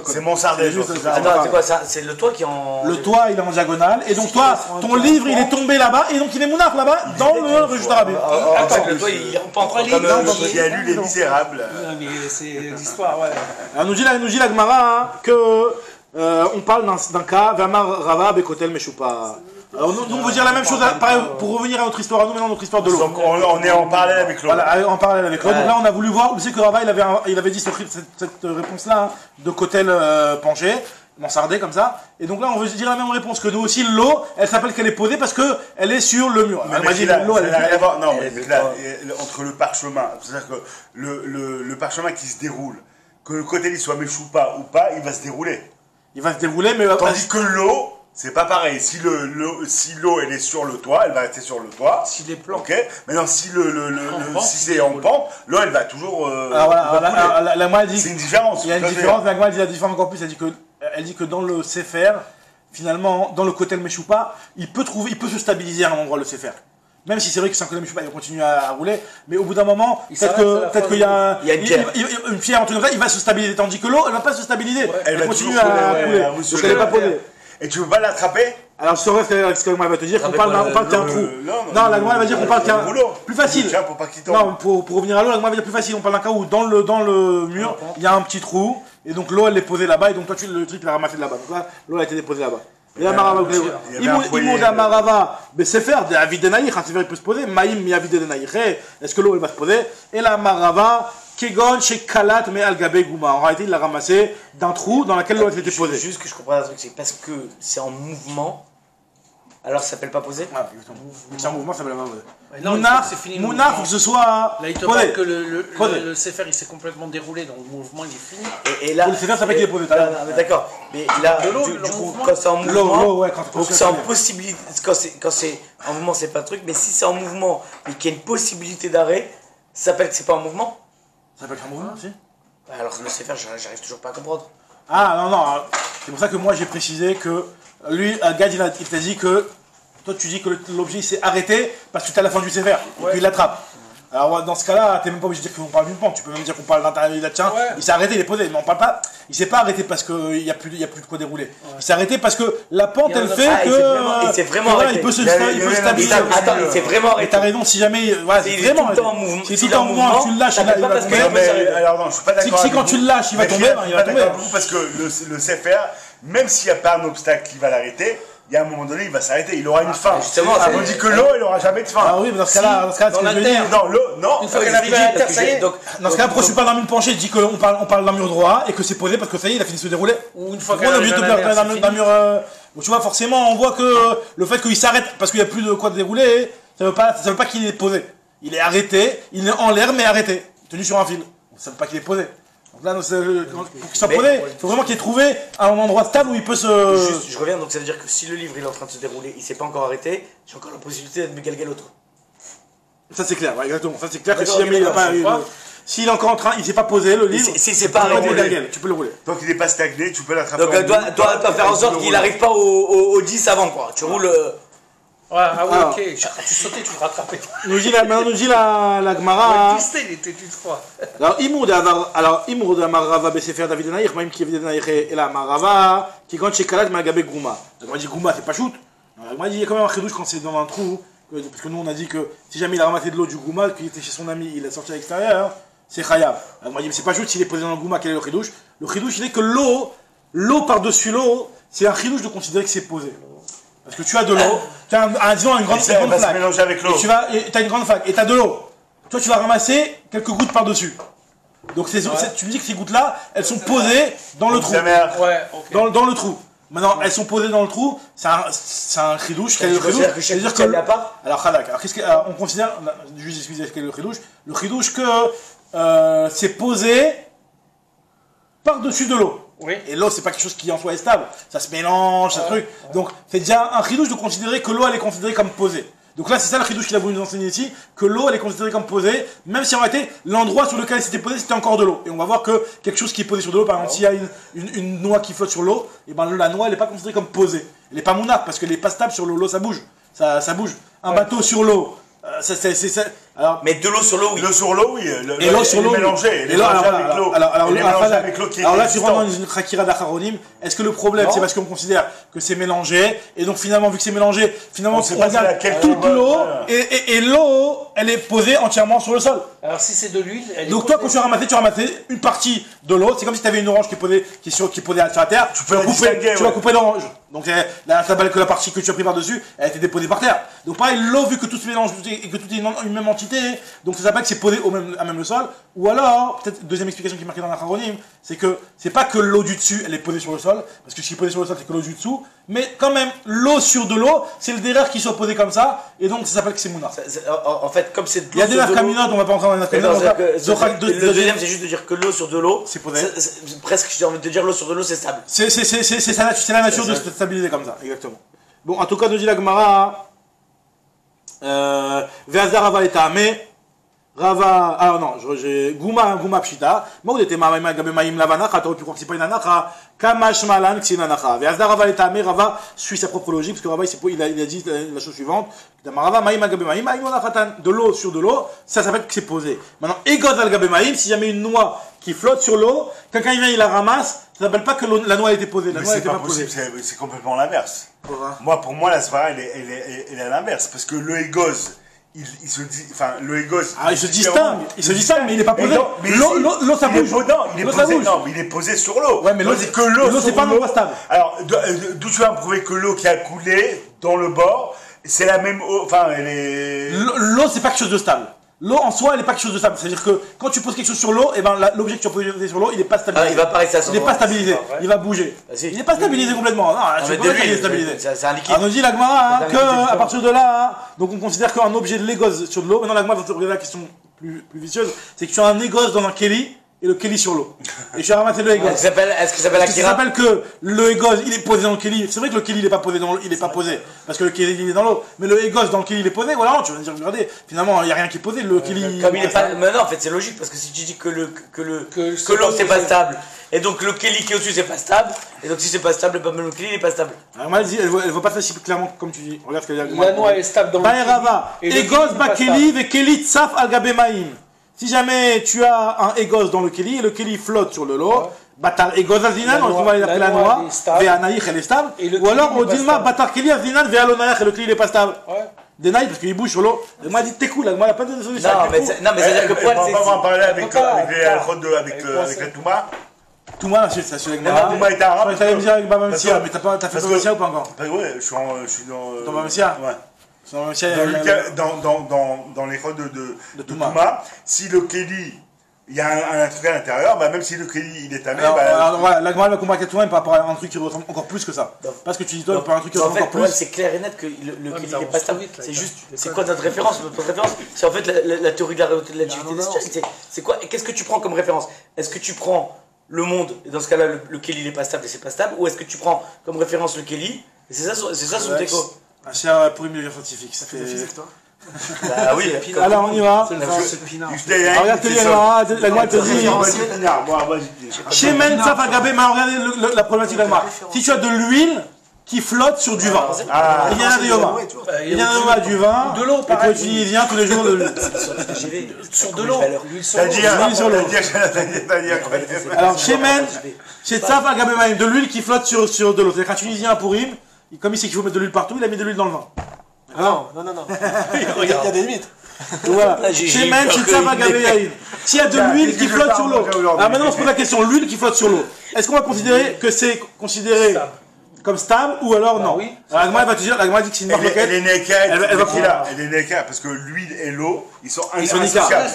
C'est Mansardais. Attends, c'est quoi ça? C'est le toit qui est en. Le toit il est en diagonale, et donc toi, ton livre il est tombé là-bas, et donc il est mounard là-bas, dans le registre arabe. Attends, le toit il rampe entre les Il a lu Les Misérables. Non, mais c'est l'histoire, ouais. Alors nous dit la Gemara que on parle d'un cas, Vamar Rava Bekotel Meshupa. Alors nous on veut dire la même chose, pareil, pour revenir à notre histoire, à nous maintenant notre histoire de l'eau. Donc on est en parallèle avec l'eau. Voilà, en parallèle avec l'eau. Donc là on a voulu voir où c'est que Rava il avait dit cette réponse-là de Kotel penché, mansardé comme ça. Et donc là on veut dire la même réponse que nous aussi, l'eau, elle s'appelle qu'elle est posée parce qu'elle est sur le mur. Elle m'a dit l'eau, elle n'a rien à voir. Non, mais là, entre le parchemin, c'est-à-dire que le parchemin qui se déroule, que le Kotel il soit Meshupa ou pas, il va se dérouler. Il va se dérouler, mais tandis que l'eau, c'est pas pareil. Si l'eau elle est sur le toit, elle va rester sur le toit. S'il est plan. Ok. Maintenant si si c'est en pente, l'eau elle va toujours. La Gemara dit. C'est une différence. Il y a une différence. La Gemara dit la différence encore plus. Elle dit que dans le Sefer, finalement, dans le Kotel Meshupa, il peut se stabiliser à un endroit le Sefer. Même si c'est vrai que c'est un Kotel Meshupa, il va continuer à rouler, mais au bout d'un moment, peut-être qu'il y a une pierre entre nous, il va se stabiliser, tandis que l'eau, elle va pas se stabiliser. Elle va continuer à couler. Donc elle n'est pas posée. Et tu veux pas l'attraper? Alors je saurais ce que la Gemara va te dire, qu'on parle qu'il y a un trou. Non, la Gemara va dire qu'on parle qu'il y a un trou. Plus facile. Non, pour revenir à l'eau, la Gemara va dire plus facile. On parle d'un cas où dans le mur, il y a un petit trou, et donc l'eau elle est posée là-bas, et donc toi le truc tu l'as ramassé de là-bas. Donc là, l'eau a été déposée là-bas. Et la Marava, Imoud Amarava, Sefer, de Avidenaïch, un Sefer il peut se poser, Maïm mi Avidenaïch, est-ce que l'eau elle va se poser? Et la Marava, Kegon chez Kalat mais Algabe Gouma. En réalité, il l'a ramassé d'un trou dans lequel l'eau était posée. Juste que je comprends un truc, c'est parce que c'est en mouvement, alors ça s'appelle pas posé? Ah, c'est en mouvement, ça s'appelle pas posé. Mounard, il faut que ce soit. Là, il te parle que le Sefer il s'est complètement déroulé, donc le mouvement il est fini. Et là. Le Sefer, ça s'appelle qu'il est posé. D'accord. Mais là, du coup, quand c'est en mouvement, donc c'est en possibilité. Quand c'est en mouvement, c'est pas le truc, mais si c'est en mouvement et qu'il y a une possibilité d'arrêt, ça s'appelle que c'est pas en mouvement? Ça s'appelle un mouvement aussi. Alors le Sefer, j'arrive toujours pas à comprendre. Ah non, non, c'est pour ça que moi j'ai précisé que lui, Gad, il t'a dit que toi tu dis que l'objet s'est arrêté parce que tu es à la fin du Sefer et qu'il l'attrape. Alors dans ce cas-là, t'es même pas obligé de dire qu'on parle d'une pente, tu peux même dire qu'on parle d'intérieur de tien, il s'est arrêté, il est posé, mais on parle pas, il s'est pas arrêté parce qu'il y a plus de quoi dérouler. Il s'est arrêté parce que la pente elle fait que... Il s'est vraiment arrêté. Il peut se stabiliser. Attends, il s'est vraiment arrêté. T'as raison, si jamais... Voilà, c'est vraiment tout le temps en mouvement. Si tout le temps en mouvement, tu le lâches, il va tomber. Alors non, je suis pas d'accord. Si quand tu le lâches, il va tomber, il va tomber. Parce que le Sefer, même s'il n'y a pas un obstacle qui va l'arrêter, il y a un moment donné, il va s'arrêter, il aura une fin. Justement, on dit que l'eau, elle n'aura jamais de fin. Ah oui, mais dans ce cas-là, dans la terre. Non, l'eau, non. Une fois qu'elle arrive à la terre, ça y est. Dans ce cas-là, pourquoi je suis pas dans le mur penché, je dis qu'on parle d'un mur droit et que c'est posé parce que ça y est, il a fini de se dérouler. Ou une fois On est obligé de parler d'un mur. Donc tu vois, forcément, on voit que le fait qu'il s'arrête parce qu'il n'y a plus de quoi dérouler, ça veut pas qu'il est posé. Il est arrêté, il est en l'air mais arrêté, tenu sur un fil. Ça veut pas qu'il est posé. Donc là, pour qu'il soit posé, il faut vraiment qu'il ait trouvé un endroit stable où il peut se... Juste, je reviens, donc ça veut dire que si le livre il est en train de se dérouler, il s'est pas encore arrêté, j'ai encore la possibilité d'être Megalgal l'autre. Ça c'est clair, ouais, exactement. Ça c'est clair que si jamais il n'a pas... S'il est encore en train, il s'est pas posé, le livre... Si c'est pas arrêté, tu peux le rouler. Tant qu'il n'est pas stagné, tu peux l'attraper. Donc dois faire en sorte qu'il n'arrive pas au 10 avant, quoi. Tu roules... Ouais, ah oui, ok. Tu sautais, tu le rattrapais. Maintenant nous dit la Gemara. Il était une fois. Alors Imoud Amar Rava Besefer David Naïr, même qui est Naïr et la Marava, qui quand chez Kalat Malgabé Gouma. Donc on dit Gouma c'est pas shoot. On m'a dit il y a quand même un khidouche quand c'est dans un trou, parce que nous on a dit que si jamais il a ramassé de l'eau du Gouma, qu'il était chez son ami, il l'a sorti à l'extérieur, c'est Khayab. On m'a dit mais c'est pas shoot s'il est posé dans le Gouma, quel est le khidouche? Le khidouche il est que l'eau par-dessus l'eau, c'est un khidouche de considérer que c'est posé. Parce que tu as de l'eau, tu as disons une grande flaque, avec l'eau. et tu as une grande flaque, et tu as de l'eau. Toi tu vas ramasser quelques gouttes par-dessus. Donc tu me dis que ces gouttes-là, elles sont posées dans le trou. Ouais, ok. Dans le trou. Maintenant, elles sont posées dans le trou, c'est un khidouche. Quel est le khidouche? C'est-à-dire que... Alors Khadak, on considère, juste expliquer quel est le khidouche. Le khidouche que c'est posé par-dessus de l'eau. Oui. Et l'eau, c'est pas quelque chose qui en soi est stable. Ça se mélange, ça truc. Donc, c'est déjà un khidouche de considérer que l'eau, elle est considérée comme posée. Donc là, c'est ça le khidouche qu'il a voulu nous enseigner ici, que l'eau, elle est considérée comme posée, même si en réalité, l'endroit sur lequel elle s'était posée, c'était encore de l'eau. Et on va voir que quelque chose qui est posé sur de l'eau, par exemple, s'il y a une noix qui flotte sur l'eau, et ben la noix, elle n'est pas considérée comme posée. Elle n'est pas mounaf, parce qu'elle n'est pas stable sur l'eau. L'eau, ça bouge. Ça bouge. Un bateau sur l'eau. Alors, mais de l'eau sur l'eau, oui. L'eau sur l'eau, oui. Et l'eau sur l'eau, mélangée. Et là, avec l'eau qui est alors là, tu rentres dans une khakira d'Acharonim. Est-ce que le problème, c'est parce qu'on considère que c'est mélangé, et donc finalement, vu que c'est mélangé, finalement, on regarde toute l'eau, et l'eau, elle est posée entièrement sur le sol. Alors si c'est de l'huile, donc toi, quand tu ramassais une partie de l'eau, c'est comme si tu avais une orange qui est posée sur la terre, tu vas couper l'orange. Donc la partie que tu as pris par-dessus, elle a été déposée par terre. Donc pareil, l'eau, vu que tout se mélange et que tout est une même entité, donc ça s'appelle que c'est posé à même le sol. Ou alors, peut-être deuxième explication qui est marquée dans l'Acharonim, c'est que c'est pas que l'eau du dessus, elle est posée sur le sol, parce que ce qui est posé sur le sol, c'est que l'eau du dessous, mais quand même, l'eau sur de l'eau, c'est le derrière qui soit posé comme ça, et donc ça s'appelle que c'est mouna. En fait, comme c'est de l'eau. Il y a des nafkaminotes, on va pas entrer dans les nafkaminotes. Le deuxième, c'est juste de dire que l'eau sur de l'eau, c'est posé. Presque, j'ai envie de te dire, l'eau sur de l'eau, c'est stable. C'est la nature de se stabiliser comme ça, exactement. Bon, en tout cas, nous dit la Gemara, Ve'azar Rava et Ta'ame, Rava, ah non, j'ai Gouma Pshita, moi on était Maïm Gabe Maïm Lavanacha, t'aurais pu croire que c'est pas une anacha, Kamash Malan, que c'est une anacha. Ve'azar Rava et Ta'ame, Rava suit sa propre logique, parce que Rava il a dit la chose suivante, Rava Maïm Gabe Maïm, Maïm Lavatan, de l'eau sur de l'eau, ça s'appelle que c'est posé. Maintenant, Egod al Gabe Maïm, si jamais une noix qui flotte sur l'eau, quelqu'un il vient, il la ramasse, ça s'appelle pas que la noix a été posée, la noix a été pas posée. C'est complètement l'inverse. Pour moi, la svara, elle est à l'inverse, parce que le égoz, il se dit, enfin, le égoz. Ah, il se distingue, mais il n'est pas posé. L'eau, ça bouge. Non, mais il est posé sur l'eau. Ouais, mais l'eau, c'est que l'eau, c'est pas un endroit stable. Alors, d'où tu vas me prouver que l'eau qui a coulé dans le bord, c'est la même eau, enfin, elle est. L'eau, c'est pas quelque chose de stable. L'eau en soi, elle n'est pas quelque chose de stable. C'est-à-dire que quand tu poses quelque chose sur l'eau, et ben l'objet que tu as posé sur l'eau, il n'est pas stabilisé. Ah, il va pas rester à son Il n'est pas stabilisé. Il va bouger. Il n'est pas stabilisé complètement. Non, je ne peux pas dire qu'il est stabilisé. C'est un liquide. On nous dit la Gemara qu'à partir de là, donc on considère qu'un objet de l'égos sur de l'eau. Maintenant, la Gemara va te regarder la question plus vicieuse. C'est que tu as un égos dans un keli et le Keli sur l'eau. Et je suis ramassé le Egos. Est-ce que ça s'appelle Parce que ça Akira? s'appelle que le Egos, il est posé dans le Keli. C'est vrai que le Keli, il est pas posé il est pas posé. Parce que le Keli, il est dans l'eau. Mais le Egos dans le Keli, il est posé. Voilà, tu vas me dire, regardez, finalement, il n'y a rien qui est posé. Le Keli. Comme il est pas. Mais non, en fait, c'est logique parce que si tu dis que l'eau c'est pas stable, et donc le Keli qui est au-dessus c'est pas stable, et donc si c'est pas stable, même le Keli il est pas stable. Alors, moi, elle voit pas ça si clairement comme tu dis. Regarde ce qu'elle dit. La noix est stable dans le Baerava, et le Egos Keli n'est pas Bakeli, ve Keli Tsaf al Gabe Maïm. Si jamais tu as un Egos dans le Keli et le Keli flotte sur le lot, Batar Egos Azinan, on va l'appeler la noix, ve Anaïch elle est stable. Ou alors au Dilma, Batar Keli Azinan, ve Alonaïch et le Keli il est pas stable. Des naïfs parce qu'il bouge sur l'eau. Et moi, dit t'es cool, moi, il n'y a pas de solution. Non, mais c'est-à-dire que pour elle, On va en parler avec c'est. la Touma. Touma, c'est ça, c'est avec moi. Touma est arabe. Tu allais me dire avec Baba Messia, mais t'as fait Baba Messia ou pas encore? Ouais, je suis dans. Dans Baba Messia? Ouais. Dans dans les rods de Touma. Touma, si le Keli, il y a un truc à l'intérieur, bah même si le Keli il est tamé, alors voilà, la Gemara va combattre Touma par rapport à un truc qui ressemble encore plus que ça. Parce que tu dis toi, par un truc qui ressemble encore pour elle, plus. c'est clair et net que le Keli n'est pas stable. C'est juste, c'est quoi notre référence? Notre référence, c'est en fait la théorie de la relativité des situations. C'est quoi? Qu'est-ce que tu prends comme référence? Est-ce que tu prends le monde, et dans ce cas-là, le Keli n'est pas stable et c'est pas stable, ou est-ce que tu prends comme référence le Keli, et c'est ça son déco? C'est pour une mesure scientifique. Ça fait physique, toi. Bah oui, alors on y va. Regarde la Gemara te dit. Shemen Tsaf al Gabe Maïm, regardez la problématique de la Gemara. Si tu as de l'huile qui flotte sur du vin, il y a un Yoma. Il y a un Yoma du vin, de l'eau, et toi tu y viens tous les jours de l'huile. sur de l'eau. Alors, Shemen, c'est Tsaf al Gabe Maïm, de l'huile qui flotte sur de l'eau. C'est-à-dire qu'un Tunisien pour Purim, comme il sait qu'il faut mettre de l'huile partout, il a mis de l'huile dans le vin. Non. Il y a des limites. Voilà. Shemen, c'est Tsaf al Gabe Yaïn. S'il y a de l'huile qui flotte sur l'eau. Alors maintenant, on se pose la question, l'huile qui flotte sur l'eau. Est-ce qu'on va considérer que c'est considéré comme stable ou alors non? Oui. Alors, la Gemara va te dire, la Gemara dit que c'est une marloquette. Elle est Neka, parce que l'huile et l'eau, ils sont indissociables.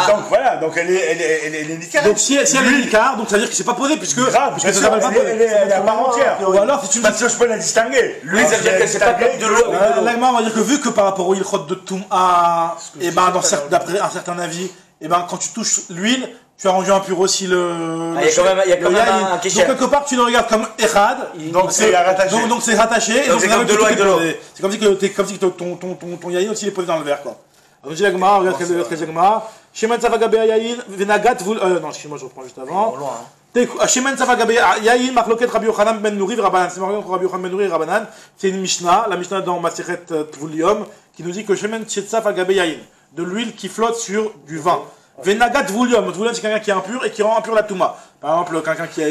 Donc voilà, donc elle est Neka. Donc si elle est Nika, donc ça veut dire que c'est pas posé puisque ça s'appelle pas posé. Elle est à part entière. Ou alors si tu me Parce que je peux la distinguer. L'huile, ça veut dire que c'est pas comme de l'eau. la Gemara va dire que vu que par rapport au ilchot de Touma, et ben d'après un certain avis, et ben quand tu touches l'huile, tu as rendu impur aussi le. Il y a quand même un donc quelque part tu le regardes comme Echad. Donc c'est rattaché. Donc c'est rattaché. Donc c'est comme de l'eau avec de l'eau. C'est comme si ton yaïn aussi est posé dans le verre quoi. Alors je dis la Gemara, regarde ce qu'elle dit la Gemara. Shemen Tsaf al Gabe Yaïn, Venagat vous. Non, excuse-moi, je reprends juste avant. Shemen Tsaf al Gabe Yaïn, Machloket Rabbi Yochanan ben Nouri Rabbanan. C'est marqué entre Rabbi Yochanan ben Nouri et Rabbanan. C'est une Mishnah, la Mishnah dans Masechet Tvulium, qui nous dit que Shemen Tsaf al Gabe Yaïn, de l'huile qui flotte sur du vin. Venagat Tvulium, Tvulium c'est quelqu'un qui est impur et qui rend impur la Touma. Par exemple, quelqu'un qui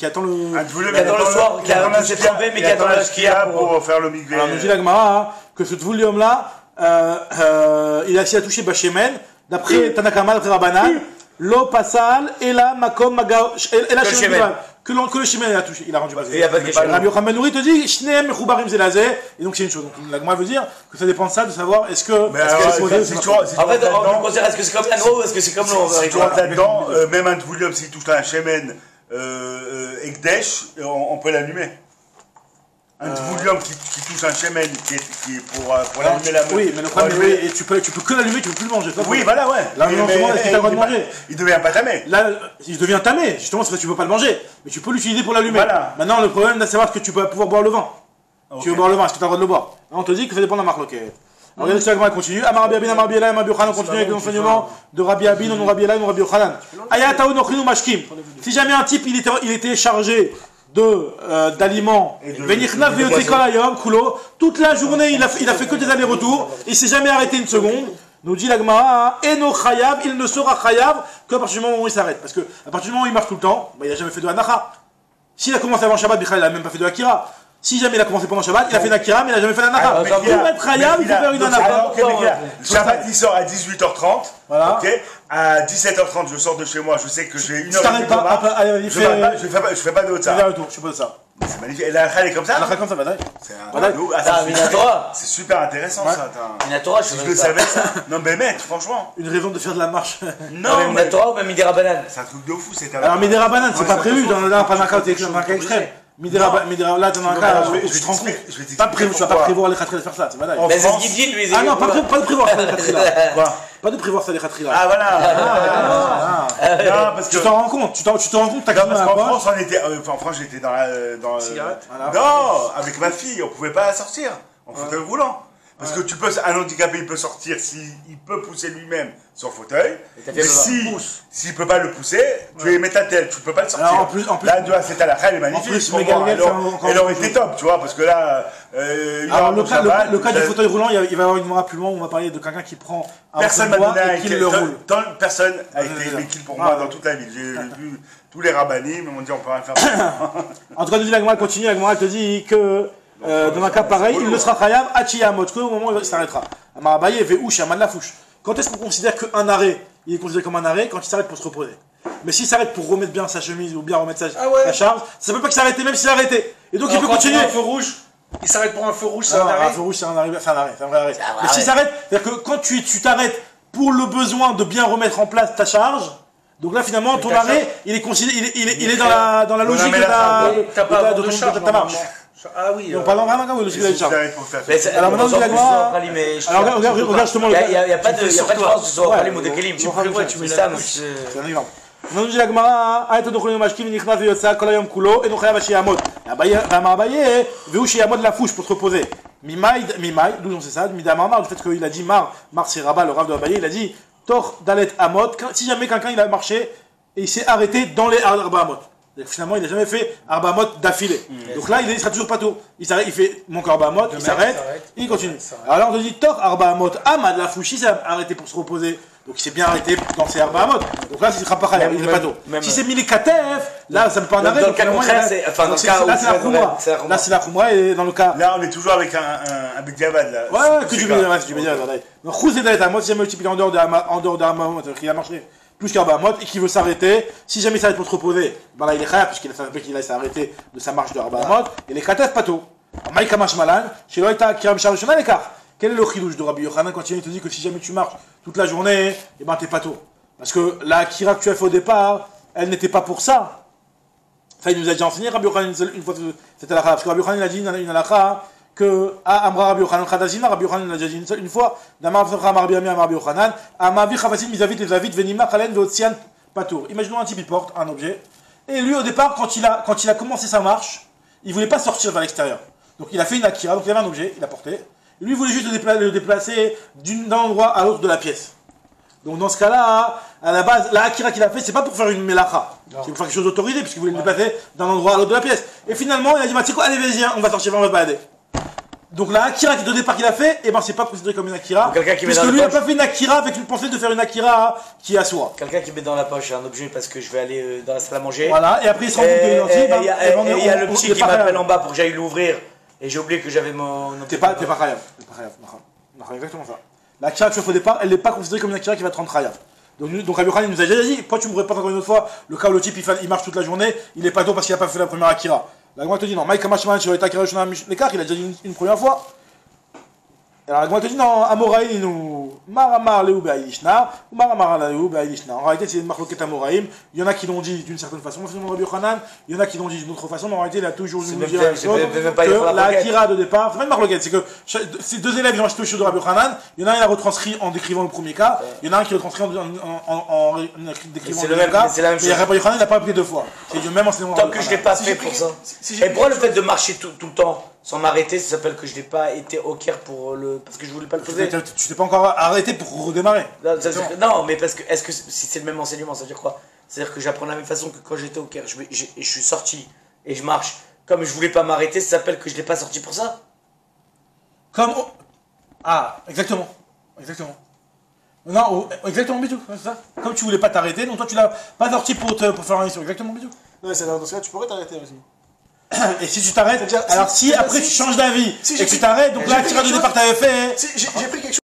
attend le. Qui attend le soir, qui s'est trempé, mais qui attend la Shkia pour faire le migvé. Alors nous dit la Gemara que ce Tvulium là, il a essayé à toucher Shemen, d'après Tanakama, d'après Rabbanan, Lo Pasal, Ela Makom Maga, Ela Shemen, que le Shemen a touché, il a rendu basé. Il n'y a pas de question. Rabbi Yochanan ben Nouri te dit, Shneem Mechubarim Zelazé, et donc c'est une chose. Donc la Gemara veut dire que ça dépend de ça, de savoir est-ce que. En fait, on considère est-ce que c'est comme la noix ou est-ce que c'est comme l'eau? Si tu rentres là-dedans, même un Tvulium, s'il touche un Shemen Ekdesh, on peut l'allumer. Un Tvulium qui touche un Shemen qui est pour l'allumer la meule. Oui, mais le problème est tu peux que l'allumer, tu peux plus le manger. Oui, voilà, ouais. Là, non, est-ce que tu as le droit de manger? Il devient pas tamé. Là, il devient tamé, justement, c'est parce que tu peux pas le manger. Mais tu peux l'utiliser pour l'allumer. Voilà. Maintenant, le problème, c'est de savoir que tu peux pouvoir boire le vin. Okay. Tu veux boire le vin, est-ce que tu as le droit de le boire? Là, on te dit que ça dépend de la marque. Alors, regardez ce que la Gemara continue. Amar Rabbi Abin, Amar Rabbi Elai, Amar Rabbi Yochanan, on continue avec l'enseignement de Rabbi Abin, non Rabbi Elai, non Rabbi Yochanan. Ayataou nochinu mashkim. Si jamais un type, il était chargé d'aliments, toute la journée il a fait que des allers-retours, il s'est jamais arrêté une seconde, nous dit la Gemara, Eno Chayav, il ne sera Chayav qu'à partir du moment où il s'arrête, parce que à partir du moment où il marche tout le temps, il n'a jamais fait de Hanacha. S'il a commencé avant Shabbat, il n'a même pas fait de Akira. Si jamais il a commencé pendant Shabbat, il a fait une Akira, mais il n'a jamais fait d'Anacha. Pour être Chayav, il faut faire une Anacha. Shabbat, il sort à 18h30. Voilà. Ok. À 17h30, je sors de chez moi, je sais que j'ai une heure et demie de marche. Je fais pas de ça. Je fais pas de ça. C'est magnifique. Et la est comme ça? La comme ça, badaï. C'est super intéressant ça. Minatora, je le savais ça. Non, mais mec, franchement. Une raison de faire de la marche. Non, Minatora ou même Midera Banane? C'est un truc de fou. Alors, Midera Banane, c'est pas prévu dans le Panaka, c'est un cas extrême. Midera, là, dans un cas, je te rends compte. Tu vas pas prévoir les khatri de faire ça, c'est badaï. Mais c'est ce qu'il dit, lui. Ah non, pas de prévoir ça, les khatri là. Pas de prévoir ça, les khatri là. Ah voilà. Non, parce que. Tu t'en rends compte, tu te rends compte, t'as Non, quand même parce la qu'en poche. France, en France, j'étais dans Cigarette. Non, avec ma fille, on pouvait pas sortir en fauteuil roulant. Parce que un handicapé, il peut sortir s'il peut pousser lui-même son fauteuil. Mais s'il peut pas le pousser, tu lui mets ta tête, tu peux pas le sortir. Alors, en plus, là, tu vois, cette halakha, elle est magnifique. plus, pour Megan moi. Gale, Elle aurait été top, tu vois, parce que là, alors, le cas du fauteuil roulant, il va y avoir une mora plus loin où on va parler de quelqu'un qui prend un personne m'a donné et qui le roule. Personne a été l'équipe pour moi dans toute la ville. J'ai vu tous les rabbinim, mais on dit on peut rien faire. En tout cas, la Gemara continue, la Gemara te dit que dans un cas pareil, il ne sera chayav achiyamot, au moment où il s'arrêtera. Amarabaye veouch amad la fouche. Quand est-ce qu'on considère qu'un arrêt, il est considéré comme un arrêt quand il s'arrête pour se reposer? Mais s'il s'arrête pour remettre bien sa chemise ou bien remettre sa charge, ça ne peut pas qu'il s'arrête même s'il a arrêté. Et donc il peut continuer. Un feu rouge, il s'arrête pour un feu rouge, c'est un arrêt. Un feu rouge, c'est un vrai arrêt. Mais s'il s'arrête, c'est-à-dire que quand tu t'arrêtes pour le besoin de bien remettre en place ta charge, donc là finalement ton arrêt, il est considéré, il est dans la logique de ta marche. Ah oui. On parle vraiment comme le sujet de charge. Alors maintenant, je Alors regarde justement le. Il n'y a pas de différence que ce soit Khalim ou de Kelim. Tu mets ça, c'est un exemple. Maintenant, dit la Gemara, Aït Adokholin Mashkim, Nichna Veyotsa, Kolayom Kulo, et Nochayav Ashiyamot. Abaye, Veu Shiyamot la fouche pour se reposer. Mimai, d'où on sait ça, Midamar, du fait qu'il a dit Mar c'est Rabat, le Rav de Abaye, il a dit Tor Dalet Amot, si jamais quelqu'un il a marché et il s'est arrêté dans les Arba Amot. Finalement, il n'a jamais fait Arba Amot d'affilée. Donc là, il sera toujours pas tôt. Il fait mon Arba Amot, il s'arrête, il continue. Alors là, on te dit Tor Arba Amot, Amad la fouche, il s'est arrêté pour se reposer. Donc il s'est bien arrêté dans ses Arba Amot. Donc là, il ne sera pas Khayav, il n'est pas tôt. Si c'est Mili Katef, là, ça ne peut pas en arrêter. Dans le cas contraire, là, c'est la Khoumra. Là, c'est la Khoumra, et dans le cas. Là, on est toujours avec un Bediavad, là. Ouais, que du Bediavad, c'est du Bediavad. Donc, Khouz et Dalet Amot, si jamais le type est en dehors d'Arba Amot, qu'il a marché plus qu'Arba Amot et qui veut s'arrêter, si jamais il s'arrête pour se reposer, ben là, il est Khayav, puisqu'il a fait un peu qu'il s'est arrêté de sa marche de Arba Amot, et les Katef, pas tôt. Maïka Mashmalan, chez Loïta, qui a un charge de l'écart. Quel est le chidouche de Rabbi Yochanan quand il te dit que si jamais tu marches toute la journée, eh ben t'es pas tôt? Parce que la Akira que tu as fait au départ, elle n'était pas pour ça. Ça, il nous a déjà enseigné Rabbi Yochanan une fois, c'était la Parce que Rabbi Yochanan a dit une halakha que Amra Rabbi Yochanan Khadazina, Rabbi Yochanan l'a déjà dit une fois, Damar Rabbi Ami Rabbi Yochanan, Amavi Khavasin Mizavit Levavit Venima Khalen Veotsian Patour. Imaginons un type, il porte un objet, et lui au départ, quand il a commencé sa marche, il voulait pas sortir vers l'extérieur. Donc il a fait une Akira, donc il avait un objet, il a porté. Lui voulait juste le déplacer d'un endroit à l'autre de la pièce. Donc dans ce cas-là, à la base, la Akira qu'il a fait, c'est pas pour faire une melacha, c'est pour faire quelque chose d'autorisé, puisqu'il voulait le déplacer d'un endroit à l'autre de la pièce. Et finalement, il a dit, Matiko, allez, viens, on va sortir, on va se balader. Donc la Akira qui de départ qu'il a fait, eh ben c'est pas considéré comme une Akira, puisque lui n'a pas fait une Akira avec une pensée de faire une Akira qui est assoura. Quelqu'un qui met dans la poche un objet parce que je vais aller dans la salle à manger. Voilà, et après il se rend compte qu'il est gentil, il y a le petit qui m'appelle en bas pour que j'aille l'ouvrir. Et j'ai oublié que j'avais mon. T'es pas Khayav. Exactement ça. La Akira que tu fais au départ, elle n'est pas considérée comme une Akira qui va te rendre Khayav. Donc Rabbi Yochanan nous a déjà dit, pourquoi tu me répètes encore une autre fois, le cas où le type il marche toute la journée, il est pas tôt parce qu'il n'a pas fait la première Akira. La Gemara te dit non, Maïka Mashman, tu vas être Akira l'écart, il a déjà dit une première fois. Alors la Gemara te dit non, Amoraïm nous, Maramar Leu Be'aïlishna, ou Maramar Leu Be'aïlishna. En réalité, c'est une marloquette Amoraïm. Il y en a qui l'ont dit d'une certaine façon, Rabbi Yochanan, il y en a qui l'ont dit d'une autre façon, mais en réalité, il a toujours dit que la Akira de départ, c'est pas une marloquette, c'est que ces deux élèves, ils ont acheté le show de Rabbi Yochanan, il y en a un, il a retranscrit en décrivant le premier cas, il y en a un qui retranscrit en décrivant le deuxième cas, et Rabbi Yochanan, il n'a pas appelé deux fois. C'est du même enseignement. Tant que je l'ai pas fait pour ça. Et pourquoi le fait de marcher tout le temps sans m'arrêter, ça s'appelle que je n'ai pas été au Caire pour le. Parce que je voulais pas le poser. Tu t'es pas encore arrêté pour redémarrer. Non, mais parce que, est-ce que si c'est le même enseignement, ça veut dire quoi? C'est-à-dire que j'apprends de la même façon que quand j'étais au Caire, je suis sorti et je marche. Comme je voulais pas m'arrêter, ça s'appelle que je l'ai pas sorti pour ça? Ah, exactement. Non, exactement, Bidou, c'est ça. Comme tu voulais pas t'arrêter, donc toi tu l'as pas sorti pour faire un mission. Exactement, Bidou. Non, c'est dans ce cas, tu pourrais t'arrêter aussi. Et si tu t'arrêtes, alors si après tu changes d'avis et que tu t'arrêtes, donc là, tu vas de départ, t'avais fait. J'ai pris quelque chose.